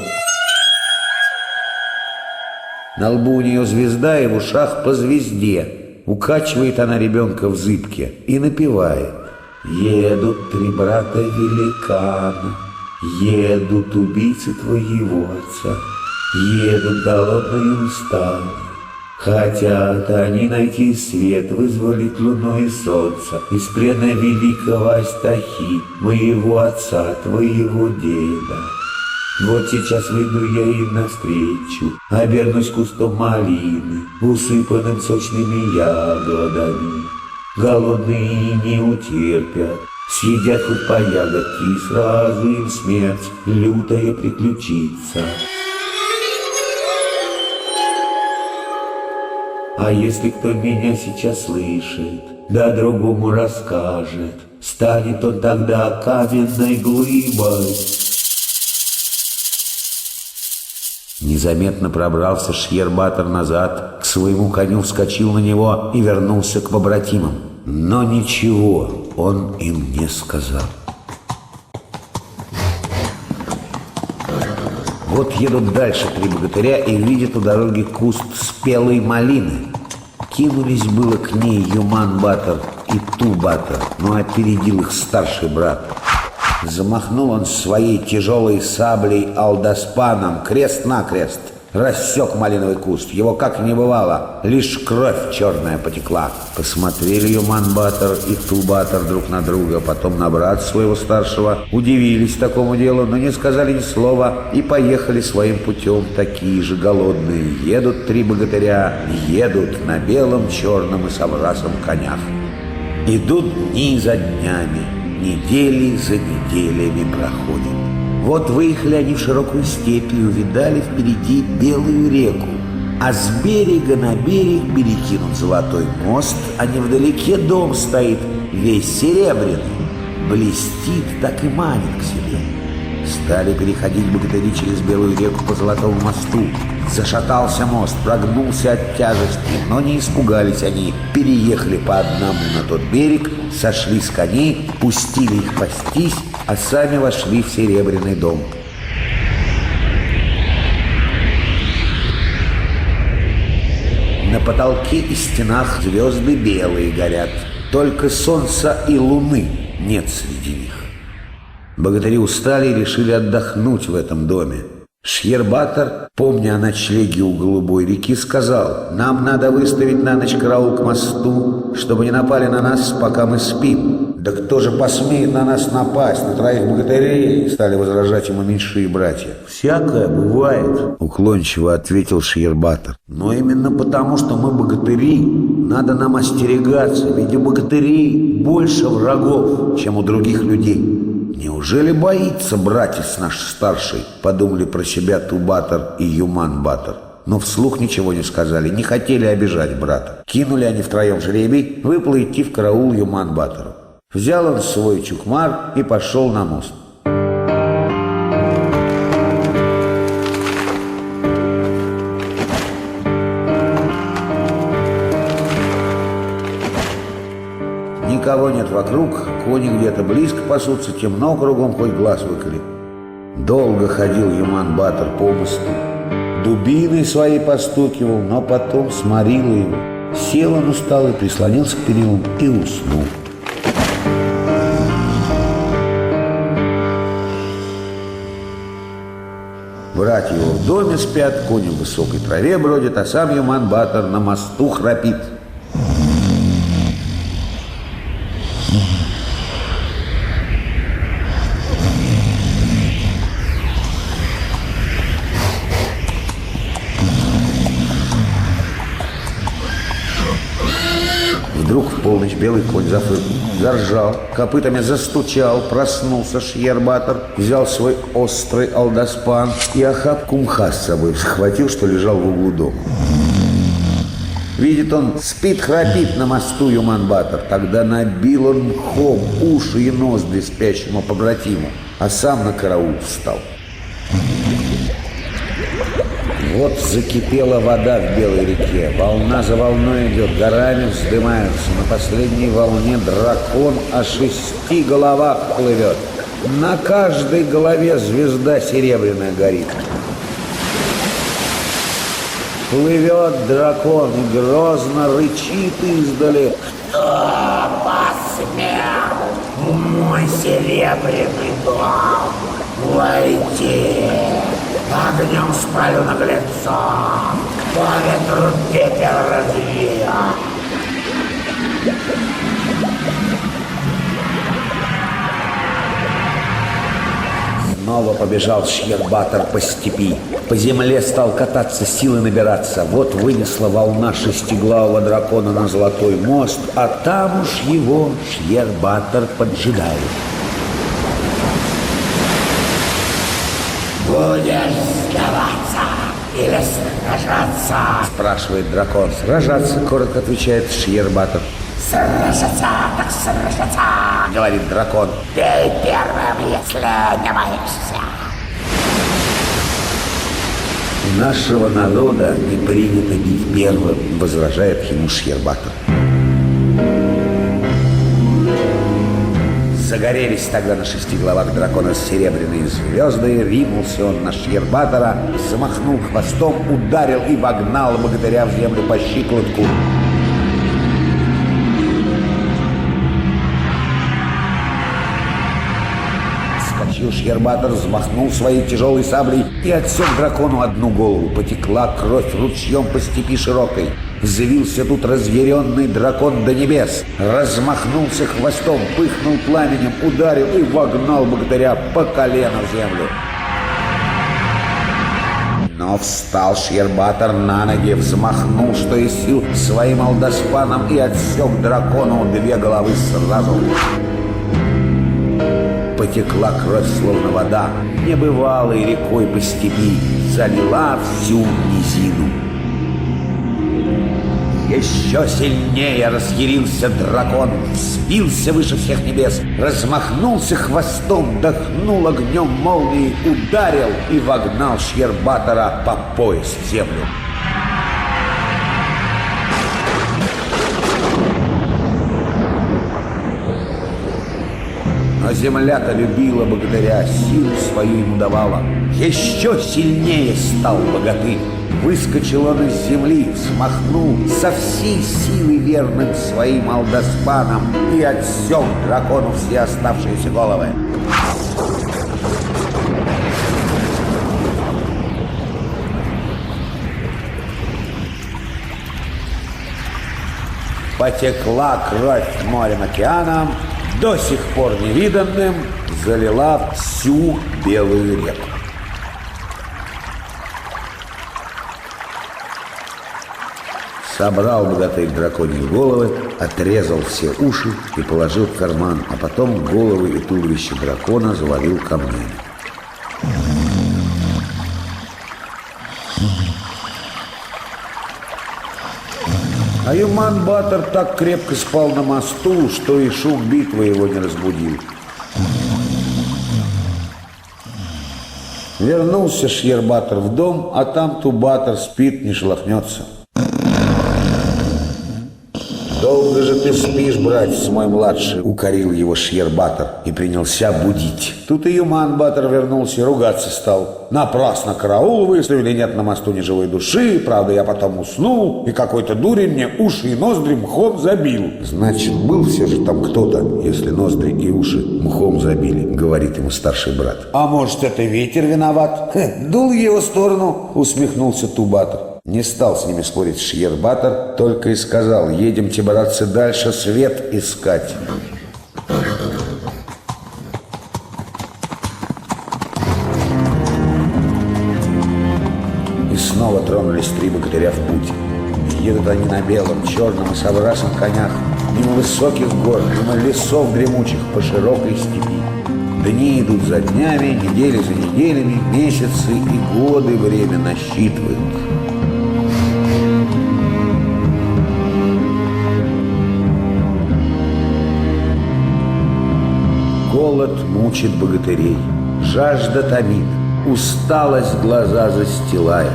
На лбу у нее звезда и в ушах по звезде. Укачивает она ребенка в зыбке и напевает: «Едут 3 брата великана, едут убийцы твоего отца, едут голодные и усталые. Хотят они найти свет, вызволить луну и солнце из плена великого Астахи, моего отца, твоего деда. Вот сейчас выйду я им навстречу, обернусь кустом малины, усыпанным сочными ягодами. Голодные не утерпят, съедят хоть по ягодке, и сразу им смерть лютая приключится. А если кто меня сейчас слышит, да другому расскажет, станет он тогда каменной глыбой». Незаметно пробрался Шьер-Батор назад, к своему коню вскочил на него и вернулся к побратимам. Но ничего он им не сказал. Вот едут дальше 3 богатыря и видят у дороги куст спелой малины. Кинулись было к ней Юман-Батор и Тубатор, но опередил их старший брат. Замахнул он своей тяжелой саблей Алдаспаном крест-накрест, рассек малиновый куст. Его как не бывало, лишь кровь черная потекла. Посмотрели Юман-Батор и Тубатор друг на друга, потом на брата своего старшего. Удивились такому делу, но не сказали ни слова и поехали своим путем, такие же голодные. Едут 3 богатыря, едут на белом, черном и соврасом конях. Идут дни за днями, недели за неделями проходят. Вот выехали они в широкую степь и увидали впереди белую реку. А с берега на берег перекинут золотой мост, а невдалеке дом стоит, весь серебряный. Блестит, так и манит к себе. Стали переходить богатыри через белую реку по золотому мосту. Зашатался мост, прогнулся от тяжести, но не испугались они. Переехали по одному на тот берег, сошли с коней, пустили их пастись, а сами вошли в серебряный дом. На потолке и стенах звезды белые горят, только солнца и луны нет среди них. Богатыри устали и решили отдохнуть в этом доме. Шьер-Батор, помня о ночлеге у Голубой реки, сказал: «Нам надо выставить на ночь караул к мосту, чтобы не напали на нас, пока мы спим». «Да кто же посмеет на нас напасть, на 3 богатырей?» — стали возражать ему меньшие братья. «Всякое бывает», — уклончиво ответил Шьер-Батор. «Но именно потому, что мы богатыри, надо нам остерегаться, ведь у богатырей больше врагов, чем у других людей». «Неужели боится братец наш старший?» — подумали про себя Тубатор и Юман-Батор. Но вслух ничего не сказали, не хотели обижать брата. Кинули они втроем жребий, выпало идти в караул Юман-Батору. Взял он свой чукмар и пошел на мост. Никого нет вокруг, кони где-то близко пасутся, темно кругом, хоть глаз выколи. Долго ходил Юман-Батор по мосту, дубиной своей постукивал, но потом сморило его. Сел он усталый, прислонился к перилам и уснул. Братья его в доме спят, кони в высокой траве бродят, а сам Юман-Батор на мосту храпит. Вдруг в полночь белый конь зафыркнул, заржал, копытами застучал, проснулся Шьер-Батор, взял свой острый Алдаспан и охапку мха с собой схватил, что лежал в углу дома. Видит он, спит, храпит на мосту Юман-Батор. Тогда набил он мхом уши и ноздри спящему побратиму, а сам на караул встал. Вот закипела вода в Белой реке, волна за волной идет, горами вздымаются. На последней волне дракон о 6 головах плывет. На каждой голове звезда серебряная горит. Плывет дракон и грозно рычит издали. Кто посмел в мой серебряный дом войти? Огнем спалю наглецов, по ветру пепел развею. Снова побежал Шьербатор по степи. По земле стал кататься, силы набираться. Вот вынесла волна шестиглавого дракона на золотой мост, а там уж его Шьербатор поджидает. Будешь сдаваться или сражаться? Спрашивает дракон. Сражаться, коротко отвечает Шьербатор. Сражаться, так сражаться, Говорит дракон. бей первым, если не боишься. У нашего народа не принято бить первым, возражает ему Шьербатор. Загорелись тогда на 6 головах дракона серебряные звезды, ринулся он на Шьербатора, замахнул хвостом, ударил и вогнал богатыря в землю по щиколотку. Вскочил Шьербатор, взмахнул своей тяжелой саблей и отсек дракону одну голову. Потекла кровь ручьем по степи широкой. Взвился тут разъяренный дракон до небес, размахнулся хвостом, пыхнул пламенем, ударил и вогнал богатыря по колено в землю. Но встал Шьербатор на ноги, взмахнул, что из сил, своим алдоспаном и отсек дракону 2 головы сразу. Потекла кровь, словно вода, небывалой рекой по степи, залила всю низину. Еще сильнее разъярился дракон, взвился выше всех небес, размахнулся хвостом, дохнул огнем молнии, ударил и вогнал Шьербатора по пояс в землю. Но земля-то любила богатыря, силу свою ему давала. Еще сильнее стал богатырь. Выскочил он из земли, взмахнул со всей силы верным своим алдоспаном и отсек дракону все оставшиеся головы. Потекла кровь морем, океаном, до сих пор невиданным, залила всю Белую реку. Собрал богатырь драконьи головы, отрезал все уши и положил в карман, а потом головы и туловище дракона завалил камнями. А Юман-Батор так крепко спал на мосту, что и шум битвы его не разбудил. Вернулся Шьербатор в дом, а там Тубатор спит, не шелохнется. «Долго же ты спишь, братец мой младший?» — укорил его Шьербатор и принялся будить. Тут и Юман-Батор вернулся и ругаться стал. «Напрасно караул выставили, нет на мосту ни живой души, правда, я потом уснул, и какой-то дурень мне уши и ноздри мхом забил». «Значит, был все же там кто-то, если ноздри и уши мхом забили», — говорит ему старший брат. «А может, это ветер виноват? Дул в его сторону», — усмехнулся Тубатор. Не стал с ними спорить Шьербатор, только и сказал: «Едемте, братцы, дальше свет искать». И снова тронулись 3 богатыря в путь. Едут они на белом, черном и собрасных конях, мимо высоких гор, мимо лесов дремучих по широкой степи. Дни идут за днями, недели за неделями, месяцы и годы время насчитывают. Голод мучит богатырей, жажда томит, усталость глаза застилая.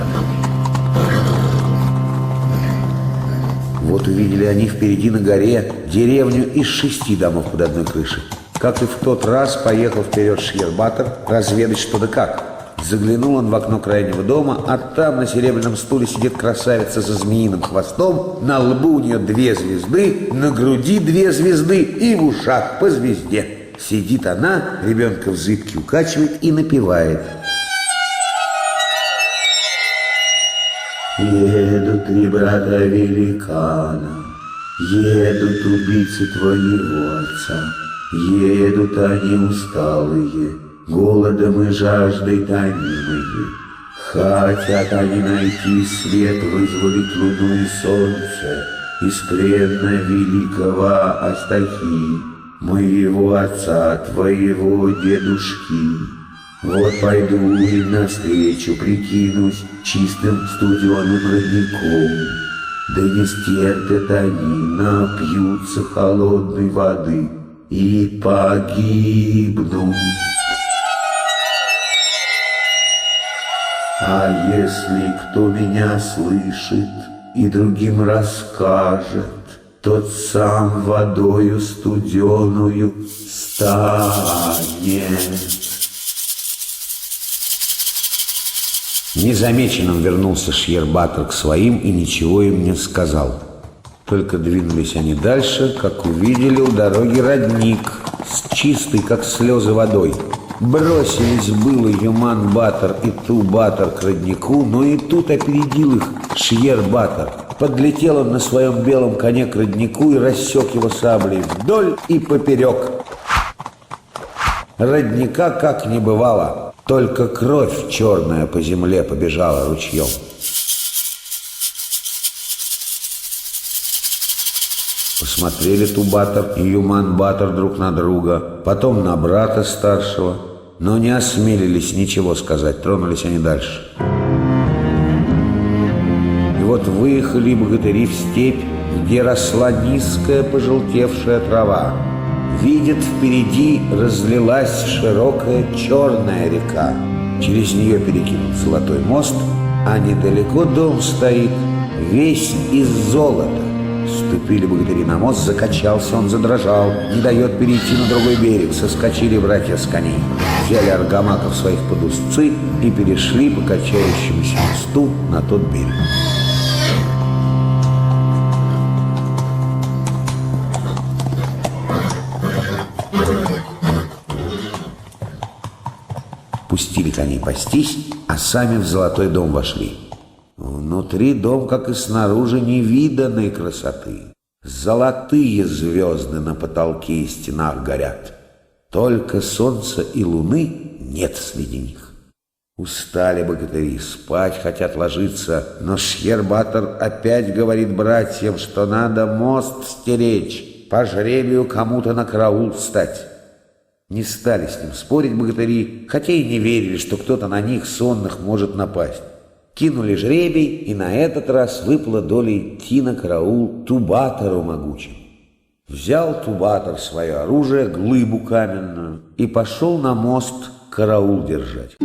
Вот увидели они впереди на горе деревню из 6 домов под одной крышей. Как и в тот раз, поехал вперед Шьербатор разведать что да как. Заглянул он в окно крайнего дома, а там на серебряном стуле сидит красавица со змеиным хвостом, на лбу у нее 2 звезды, на груди 2 звезды и в ушах по звезде. Сидит она, ребенка в зыбке укачивает и напевает. Едут 3 брата великана, едут убийцы твоего отца. Едут они усталые, голодом и жаждой томимые. Хотят они найти свет, вызволить луну и солнце из плена великого Астахи, моего отца, твоего дедушки. Вот пойду им навстречу, прикинусь чистым студеным родником. Да не стерпят они, напьются холодной воды и погибнут. А если кто меня слышит и другим расскажет, тот сам водою студеную станет. Незамеченным вернулся Шьербатор к своим и ничего им не сказал. Только двинулись они дальше, как увидели у дороги родник с чистой, как слезы, водой. Бросились было Юман-Батор и Ту-Батор к роднику, но и тут опередил их Шьербатор. Подлетел он на своем белом коне к роднику и рассек его саблей вдоль и поперек. Родника как не бывало, только кровь черная по земле побежала ручьем. Посмотрели Ту-Батор и Юман-Батор друг на друга, потом на брата старшего, но не осмелились ничего сказать, тронулись они дальше. И вот выехали богатыри в степь, где росла низкая пожелтевшая трава. Видят, впереди разлилась широкая черная река. Через нее перекинут золотой мост, а недалеко дом стоит, весь из золота. Ступили богатыри на мост, закачался он, задрожал, не дает перейти на другой берег. Соскочили братья с коней, взяли аргамаков своих под узцы и перешли по качающемуся мосту на тот берег. Пустили коней пастись, а сами в золотой дом вошли. Внутри дом, как и снаружи, невиданной красоты. Золотые звезды на потолке и стенах горят. Только солнца и луны нет среди них. Устали богатыри, спать хотят ложиться, но Шьербатор опять говорит братьям, что надо мост стеречь, по жребию кому-то на караул встать. Не стали с ним спорить богатыри, хотя и не верили, что кто-то на них сонных может напасть. Кинули жребий, и на этот раз выпала доля идти на караул Ту-Батору могучим. Взял Ту-Батор свое оружие, глыбу каменную, и пошел на мост караул держать.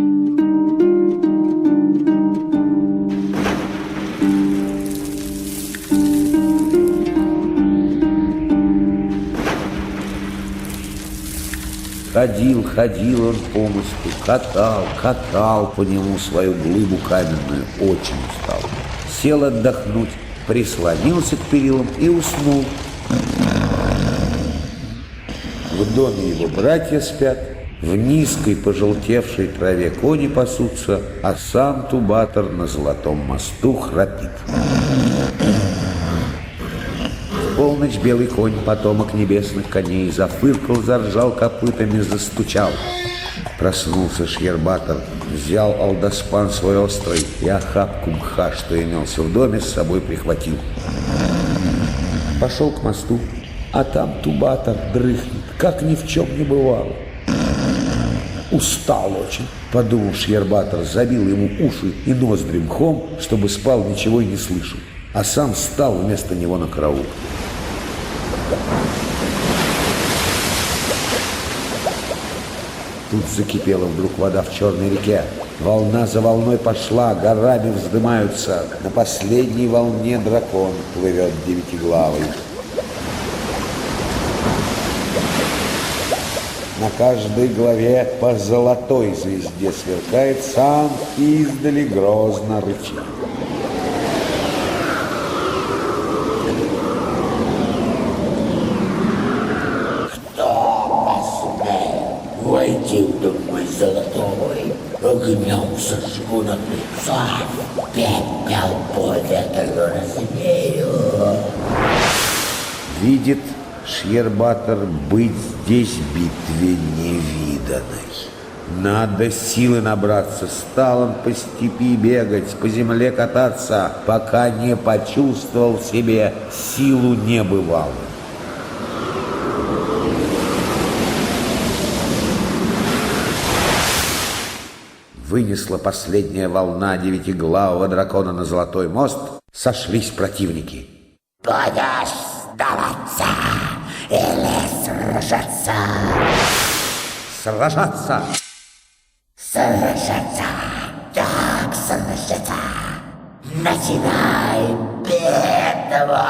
Ходил он по мосту, катал по нему свою глыбу каменную, очень устал. Сел отдохнуть, прислонился к перилам и уснул. В доме его братья спят, в низкой пожелтевшей траве кони пасутся, а сам Ту-Батор на золотом мосту храпит. В полночь белый конь, потомок небесных коней, зафыркал, заржал копытами, застучал. Проснулся Шьербатор, взял алдоспан свой острый и охапку мха, что имелся в доме, с собой прихватил. Пошел к мосту, а там Ту-Батор дрыхнет, как ни в чем не бывало. Устал очень, подумал Шьербатор, забил ему уши и ноздри мхом, чтобы спал, ничего и не слышал, а сам встал вместо него на караул. Тут закипела вдруг вода в черной реке. Волна за волной пошла, горами вздымаются. На последней волне дракон плывет девятиглавый. На каждой главе по золотой звезде сверкает, сам издали грозно рычит. Войди в дом мой золотой, огнем сожгу на лица, пепел по ветру развею. Видит Шьербатор быть здесь битве невиданной. Надо силы набраться. Стал он по степи бегать, по земле кататься, пока не почувствовал в себе силу небывалую. Вынесла последняя волна девятиглавого дракона на золотой мост, сошлись противники. Будешь сдаваться или сражаться? Сражаться! Сражаться, так сражаться. Начинай битву.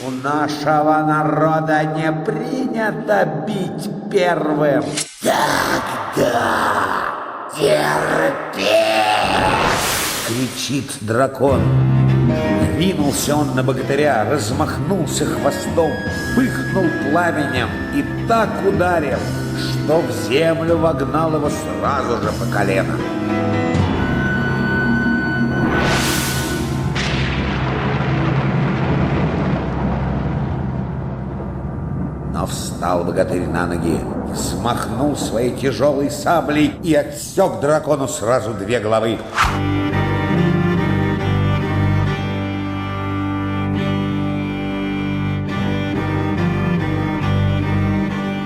У нашего народа не принято бить первым. Тогда терпи. Кричит дракон. Ринулся он на богатыря, размахнулся хвостом, пыхнул пламенем и так ударил, что в землю вогнал его сразу же по колено. Но встал богатырь на ноги, взмахнул своей тяжелой саблей и отсек дракону сразу две головы.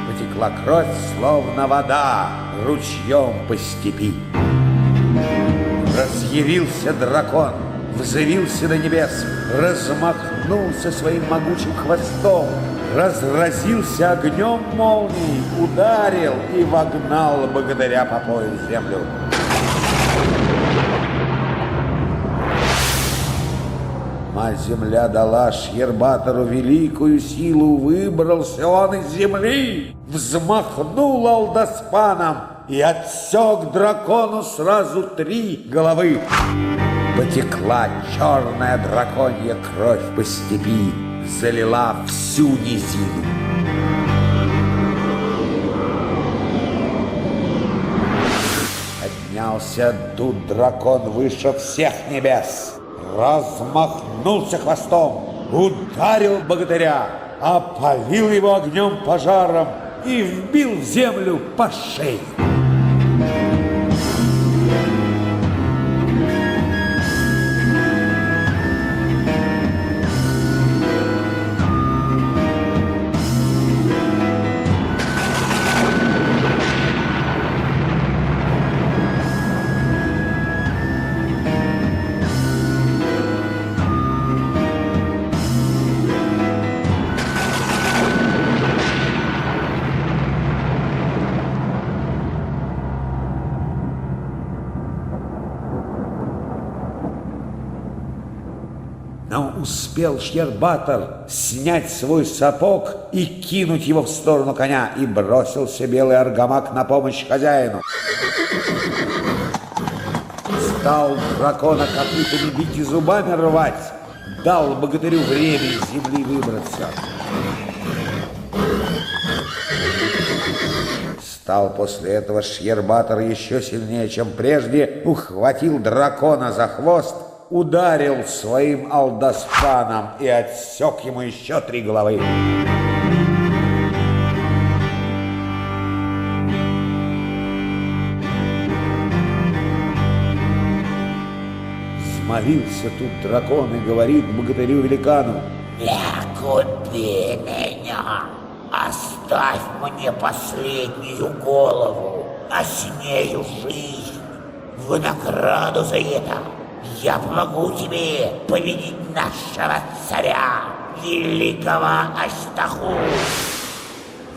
Потекла кровь, словно вода, ручьем по степи. Разъярился дракон, взвился до небес, размахнулся своим могучим хвостом, разразился огнем молний, ударил и вогнал богатыря по пояс в землю. Мать-земля дала Шьербатору великую силу, выбрался он из земли, взмахнул алдоспаном и отсек дракону сразу 3 головы. Потекла черная драконья кровь по степи, залила всю низину. Поднялся тут дракон выше всех небес, размахнулся хвостом, ударил богатыря, опалил его огнем пожаром и вбил в землю по шее. Но успел Шьербатор снять свой сапог и кинуть его в сторону коня, и бросился белый аргамак на помощь хозяину. Стал дракона копытами бить и зубами рвать, дал богатырю время из земли выбраться. Стал после этого Шьербатор еще сильнее, чем прежде, ухватил дракона за хвост, ударил своим алдоспаном и отсек ему еще 3 головы. Взмолился тут дракон и говорит богатырю-великану: Не губи меня, оставь мне последнюю голову, а с нею жизнь. В награду за это я помогу тебе победить нашего царя, великого Астаху.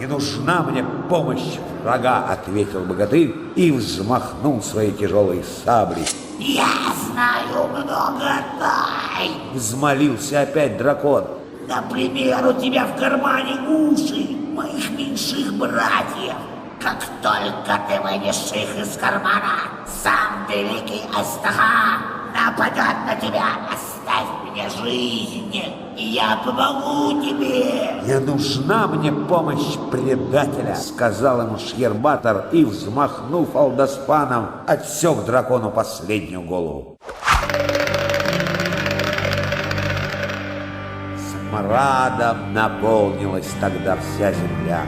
не нужна мне помощь врага, ответил богатырь и взмахнул своей тяжелой саблей. Я знаю много тайн. Взмолился опять дракон. Например, у тебя в кармане уши моих меньших братьев. Как только ты вынешь их из кармана, сам великий Астаха нападет на тебя. Оставь мне жизнь, и я помогу тебе. Не нужна мне помощь предателя, сказал ему Шьербатор и, взмахнув Алдоспаном, отсек дракону последнюю голову. Смрадом наполнилась тогда вся земля.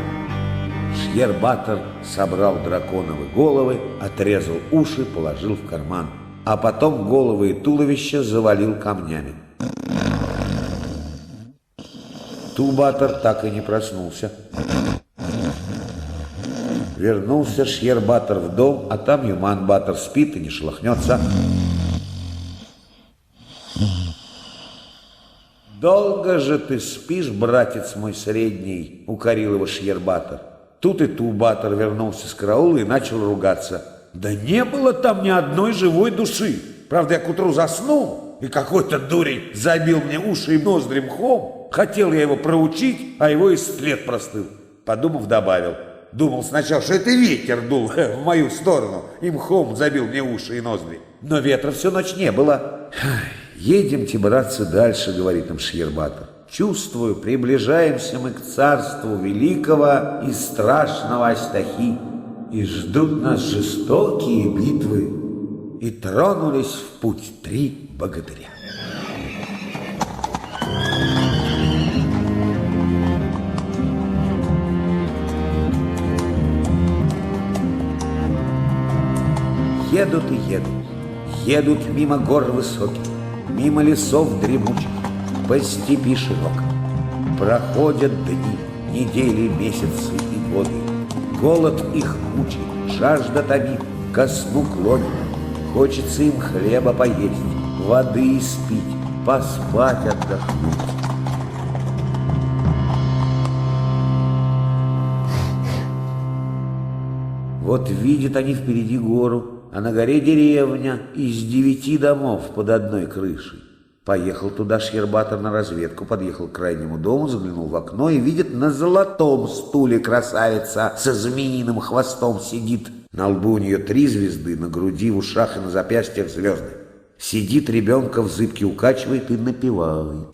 Шьербатор собрал драконовы головы, отрезал уши, положил в карман, а потом головы и туловища завалил камнями. Тубатор так и не проснулся. Вернулся Шьербатор в дом, а там Юман-батор спит и не шелохнется. «Долго же ты спишь, братец мой средний?» — укорил его Шьербатор. Тут и Тубатор вернулся с караула и начал ругаться. «Да не было там ни одной живой души. Правда, я к утру заснул, и какой-то дурень забил мне уши и ноздри мхом. Хотел я его проучить, а его и след простыл». Подумав, добавил. Думал сначала, что это ветер дул в мою сторону, и мхом забил мне уши и ноздри. Но ветра всю ночь не было. «Едемте, братцы, дальше», — говорит им Шьербатор. «Чувствую, приближаемся мы к царству великого и страшного Астахи, и ждут нас жестокие битвы». И тронулись в путь 3 богатыря. Едут и едут, едут мимо гор высоких, мимо лесов дремучих, по степи широкой. Проходят дни, недели, месяцы и годы. Голод их мучит, жажда томит, ко сну клонит. Хочется им хлеба поесть, воды испить, поспать, отдохнуть. Вот видят они впереди гору, а на горе деревня из 9 домов под одной крышей. Поехал туда Шьербатор на разведку, подъехал к крайнему дому, заглянул в окно и видит, на золотом стуле красавица со змеиным хвостом сидит. На лбу у нее 3 звезды, на груди, в ушах и на запястьях звезды. Сидит, ребенка в зыбке укачивает и напевает.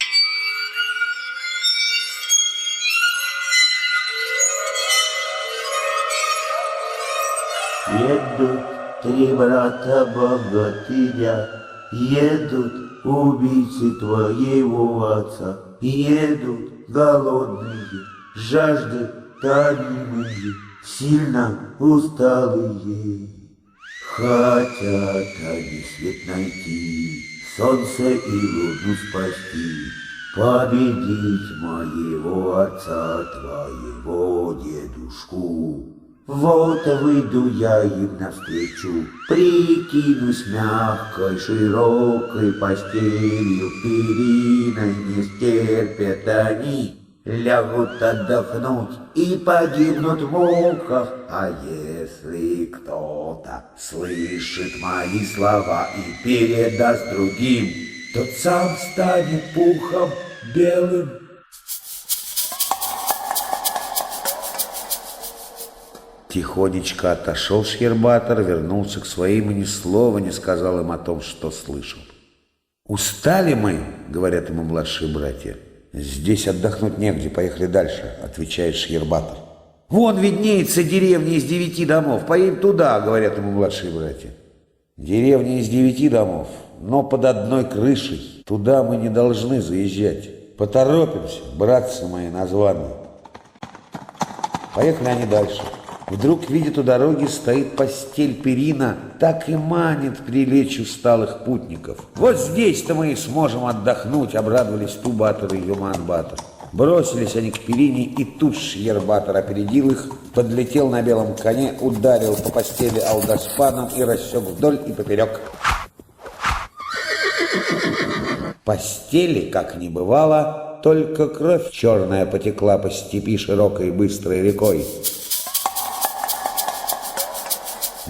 Едут 3 брата-богатыря, едут убийцы твоего отца, едут голодные, жажды тонимые, сильно усталые. Хотят они свет найти, солнце и луну спасти, победить моего отца, твоего дедушку. Вот выйду я им навстречу, прикинусь мягкой, широкой постелью, периной не стерпят они, лягут отдохнуть и погибнут в муках. А если кто-то слышит мои слова и передаст другим, тот сам станет пухом белым. Тихонечко отошел Шьербатор, вернулся к своим и ни слова не сказал им о том, что слышал. «Устали мы, — говорят ему младшие братья. — Здесь отдохнуть негде, поехали дальше, — отвечает Шьербатор. «Вон виднеется деревня из 9 домов, поедем туда, — говорят ему младшие братья. Деревня из 9 домов, но под одной крышей. Туда мы не должны заезжать. Поторопимся, братцы мои названные». Поехали они дальше. Вдруг, видит, у дороги стоит постель перина, так и манит прилечь усталых путников. «Вот здесь-то мы и сможем отдохнуть», — обрадовались Тубатор и Юман-батор. Бросились они к перине, и тут Шьербатор опередил их, подлетел на белом коне, ударил по постели Алдоспаном и рассек вдоль и поперек. Постели, как не бывало, только кровь черная потекла по степи широкой быстрой рекой.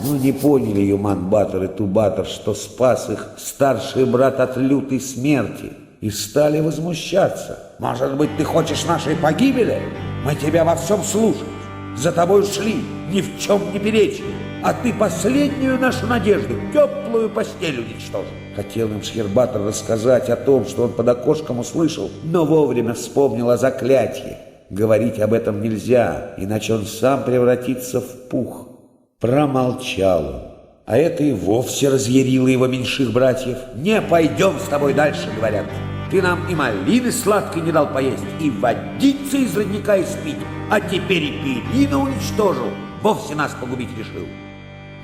Но не поняли Юман-Батор и Ту-Батор, что спас их старший брат от лютой смерти, и стали возмущаться. «Может быть, ты хочешь нашей погибели? Мы тебя во всем слушаем, за тобой шли, ни в чем не перечили, а ты последнюю нашу надежду, теплую постель уничтожил». Хотел им Шхербатор рассказать о том, что он под окошком услышал, но вовремя вспомнил о заклятии. Говорить об этом нельзя, иначе он сам превратится в пух. Промолчал он. А это и вовсе разъярило его меньших братьев. «Не пойдем с тобой дальше», — говорят. «Ты нам и малины сладкой не дал поесть, и водицы из родника испить, а теперь и перину уничтожил, вовсе нас погубить решил».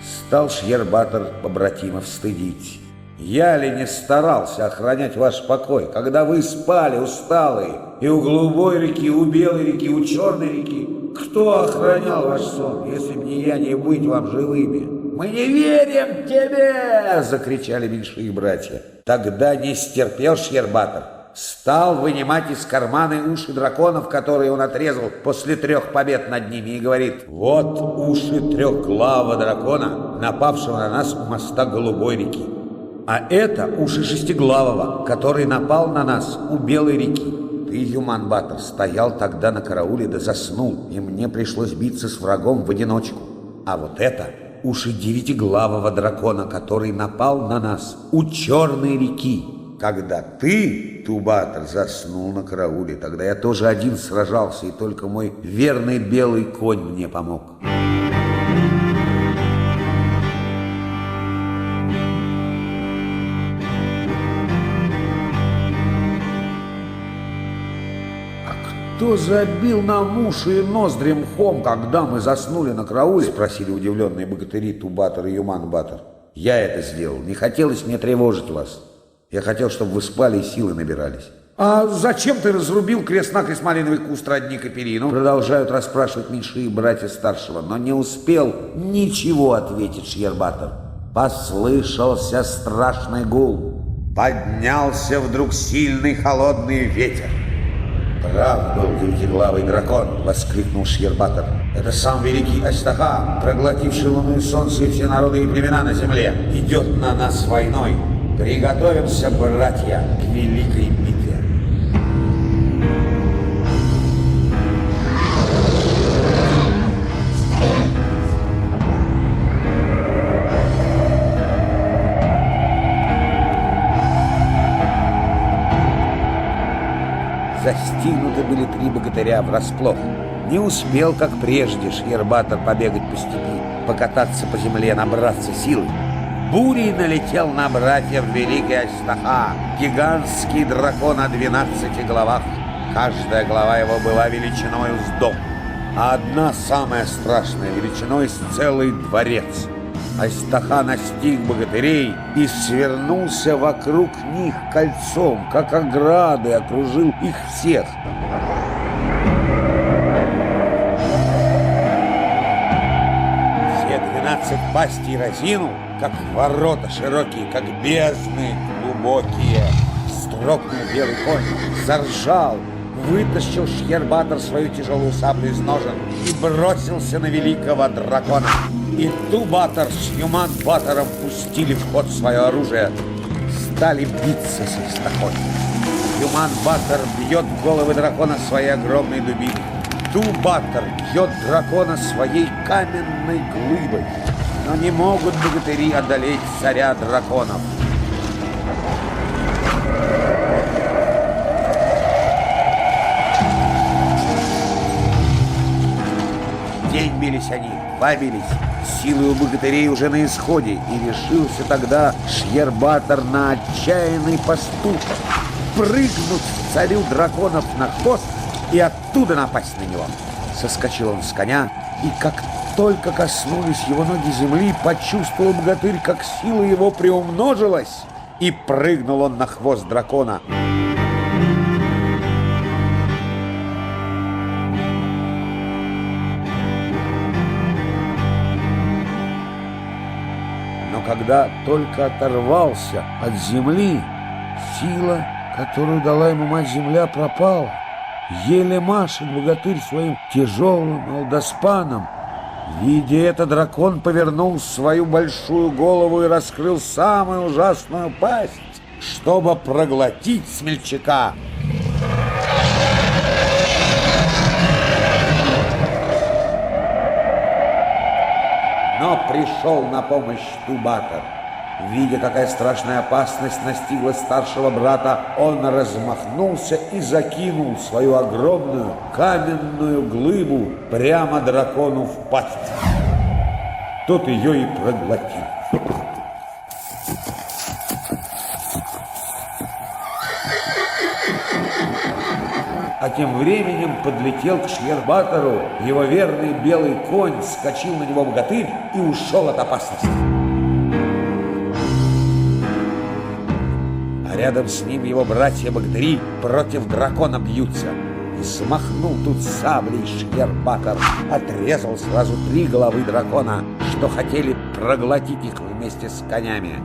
Стал Шхербатор побратимов стыдить. «Я ли не старался охранять ваш покой, когда вы спали усталые, и у голубой реки, у белой реки, у черной реки? Кто охранял ваш сон, если б не я, не быть вам живыми?» «Мы не верим тебе!» — закричали меньшие братья. Тогда не стерпел Шхербатор. Стал вынимать из кармана уши драконов, которые он отрезал после 3 побед над ними, и говорит: «Вот уши трехглавого дракона, напавшего на нас у моста Голубой реки. А это уши шестиглавого, который напал на нас у Белой реки. Ты, Юман-Батор, стоял тогда на карауле да заснул, и мне пришлось биться с врагом в одиночку. А вот это уши девятиглавого дракона, который напал на нас у Черной реки. Когда ты, Ту-Батор, заснул на карауле, тогда я тоже один сражался, и только мой верный белый конь мне помог». «Кто забил нам уши и ноздри мхом, когда мы заснули на карауле?» — спросили удивленные богатыри Ту-Батор и Юман-Батор. «Я это сделал. Не хотелось мне тревожить вас. Я хотел, чтобы вы спали и силы набирались». «А зачем ты разрубил крест-накрест малиновый куст, родник и перину?» Продолжают расспрашивать меньшие братья старшего, но не успел ничего ответить Шхербатор. Послышался страшный гул. Поднялся вдруг сильный холодный ветер. «Прав был девятиглавый дракон!» — воскликнул Шхербатор. «Это сам великий Астаха, проглотивший луну и солнце и все народы и племена на земле, идет на нас войной. Приготовимся, братья, к великой битве!» Застигнуты были 3 богатыря врасплох. Не успел, как прежде, Шхербатор побегать по степи, покататься по земле, набраться силы. Бурей налетел на братьев великий Астаха, гигантский дракон о 12 головах. Каждая голова его была величиной с дом, а одна самая страшная величиной с целый дворец. Астаха настиг богатырей и свернулся вокруг них кольцом, как ограды, окружил их всех. Все 12 пастей разинул, как ворота широкие, как бездны глубокие. Строгнул белый конь, заржал, вытащил Шхербатор свою тяжелую саблю из ножен и бросился на великого дракона. И Ту-Батор с Юман-Батором пустили в ход свое оружие, стали биться с Астахой. Юман-Батор бьет головы дракона своей огромной дубиной. Ту-Батор бьет дракона своей каменной глыбой. Но не могут богатыри одолеть царя драконов. День бились они, 2 бились. Силы у богатырей уже на исходе, и решился тогда Шхербатор на отчаянный поступок — прыгнуть царю драконов на хвост и оттуда напасть на него. Соскочил он с коня, и как только коснулись его ноги земли, почувствовал богатырь, как сила его приумножилась, и прыгнул он на хвост дракона. Когда только оторвался от земли, сила которую дала ему мать-земля, пропала. Еле машет богатырь своим тяжелым алдоспаном. Видя это, дракон повернул свою большую голову и раскрыл самую ужасную пасть, чтобы проглотить смельчака. Но пришел на помощь Тубатор. Видя, какая страшная опасность настигла старшего брата, он размахнулся и закинул свою огромную каменную глыбу прямо дракону в пасть. Тот ее и проглотил. А тем временем подлетел к Шьербатору его верный белый конь, вскочил на него богатырь и ушел от опасности. А рядом с ним его братья-богатыри против дракона бьются. И смахнул тут саблей Шьербатор, отрезал сразу 3 головы дракона, что хотели проглотить их вместе с конями.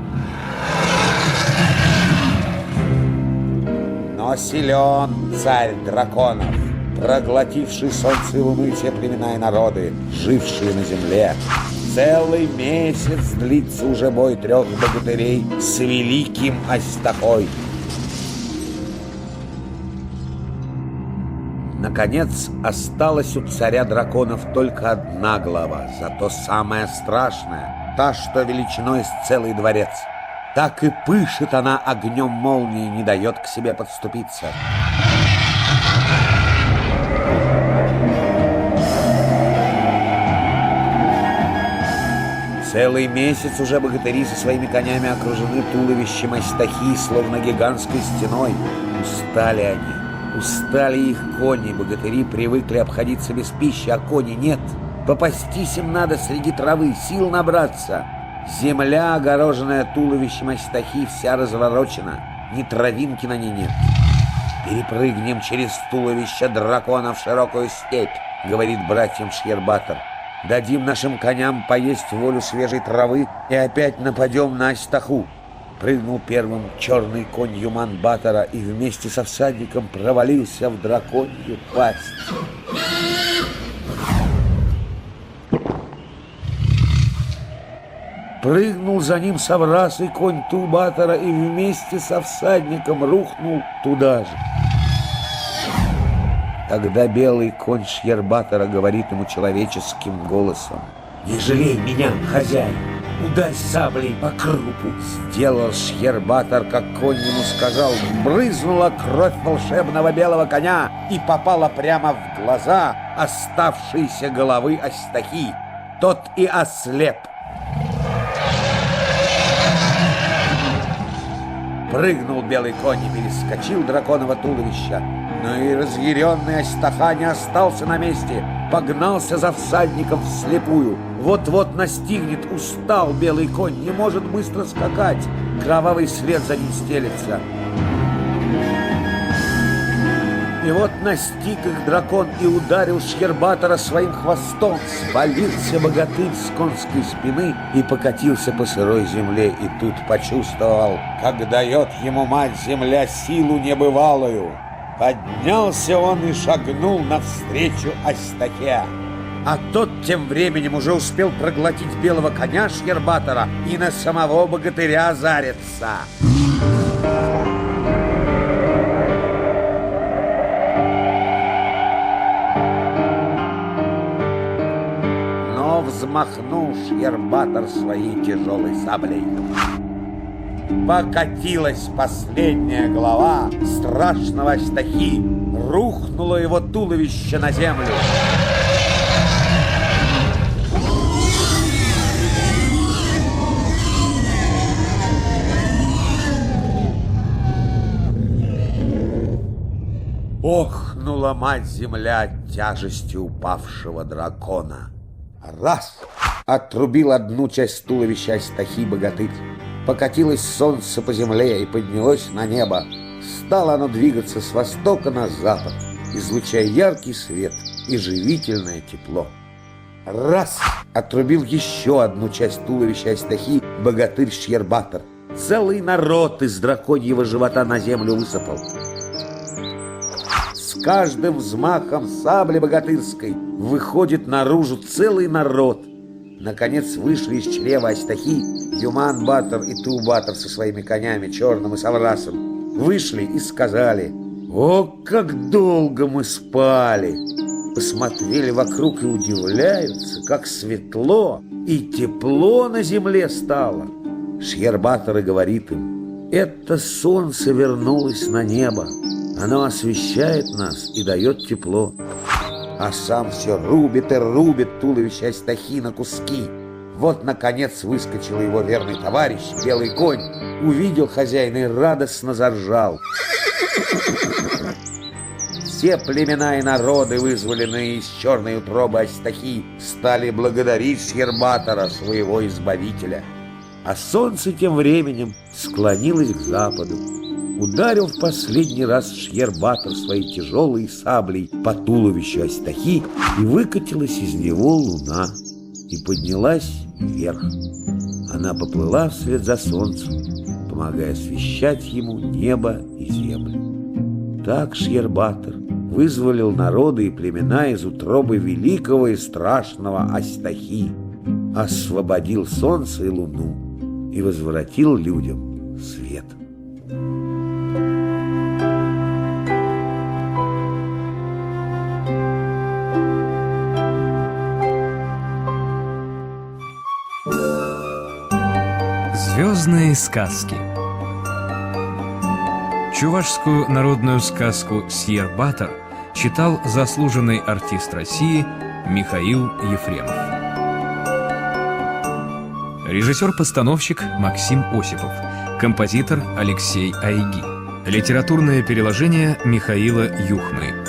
Но силен царь драконов, проглотивший солнце и луну и все племена и народы, жившие на земле. Целый месяц длится уже бой 3 богатырей с великим Астахой. Наконец, осталась у царя драконов только 1 глава, зато самая страшная, та, что величиной с целый дворец. Так и пышет она огнем молнии, не дает к себе подступиться. Целый месяц уже богатыри со своими конями окружены туловищем Астахи, словно гигантской стеной. Устали они, устали их кони, богатыри привыкли обходиться без пищи, а кони нет. Попастись им надо среди травы, сил набраться. Земля, огороженная туловищем Астахи, вся разворочена, ни травинки на ней нет. «Перепрыгнем через туловище дракона в широкую степь», — говорит братьям Шьербатор. «Дадим нашим коням поесть волю свежей травы и опять нападем на Астаху». Прыгнул первым черный конь Юман-Батора и вместе со всадником провалился в драконью пасть. Прыгнул за ним соврасый конь Тубатора и вместе со всадником рухнул туда же. Тогда белый конь Шьербатора говорит ему человеческим голосом: «Не жалей меня, хозяин, ударь саблей по крупу». Сделал Шьербатор, как конь ему сказал, брызнула кровь волшебного белого коня и попала прямо в глаза оставшейся головы Астахи. Тот и ослеп. Прыгнул белый конь и перескочил драконово туловище. Но и разъяренный Астаха не остался на месте, погнался за всадником вслепую. Вот-вот настигнет, устал белый конь, не может быстро скакать, кровавый след за ним стелется. И вот настиг их дракон и ударил Шьербатора своим хвостом. Свалился богатырь с конской спины и покатился по сырой земле. И тут почувствовал, как дает ему мать-земля силу небывалую. Поднялся он и шагнул навстречу Астахе. А тот тем временем уже успел проглотить белого коня Шьербатора и на самого богатыря зарится. Но взмахнул Шьербатор своей тяжелой саблей. Покатилась последняя голова страшного Астахи, рухнуло его туловище на землю. Охнула мать-земля от тяжести упавшего дракона. Раз! Отрубил одну часть туловища Астахи богатырь. Покатилось солнце по земле и поднялось на небо. Стало оно двигаться с востока на запад, излучая яркий свет и живительное тепло. Раз! Отрубил еще одну часть туловища Астахи богатырь Шьербатор. целый народ из драконьего живота на землю высыпал. С каждым взмахом сабли богатырской выходит наружу целый народ. Наконец вышли из чрева Астахи Юман-батор и Ту-батор со своими конями, Черным и Саврасом. Вышли и сказали: «О, как долго мы спали!» Посмотрели вокруг и удивляются, как светло и тепло на земле стало. Шьер-батор и говорит им: «Это солнце вернулось на небо. Оно освещает нас и дает тепло». А сам все рубит и рубит туловище Астахи на куски. Вот, наконец, выскочил его верный товарищ, белый конь, увидел хозяина и радостно заржал. Все племена и народы, вызволенные из черной утробы Астахи, стали благодарить Шьер-батора, своего избавителя. А солнце тем временем склонилось к западу. Ударил в последний раз Шьер-батор своей тяжелой саблей по туловищу Астахи, и выкатилась из него луна, и поднялась вверх. Она поплыла вслед за солнцем, помогая освещать ему небо и землю. Так Шьер-батор вызволил народы и племена из утробы великого и страшного Астахи, освободил солнце и луну и возвратил людям свет. Звездные сказки. Чувашскую народную сказку «Сьер-батор» читал заслуженный артист России Михаил Ефремов. Режиссер-постановщик Максим Осипов. Композитор Алексей Айги. Литературное переложение Михаила Юхмы.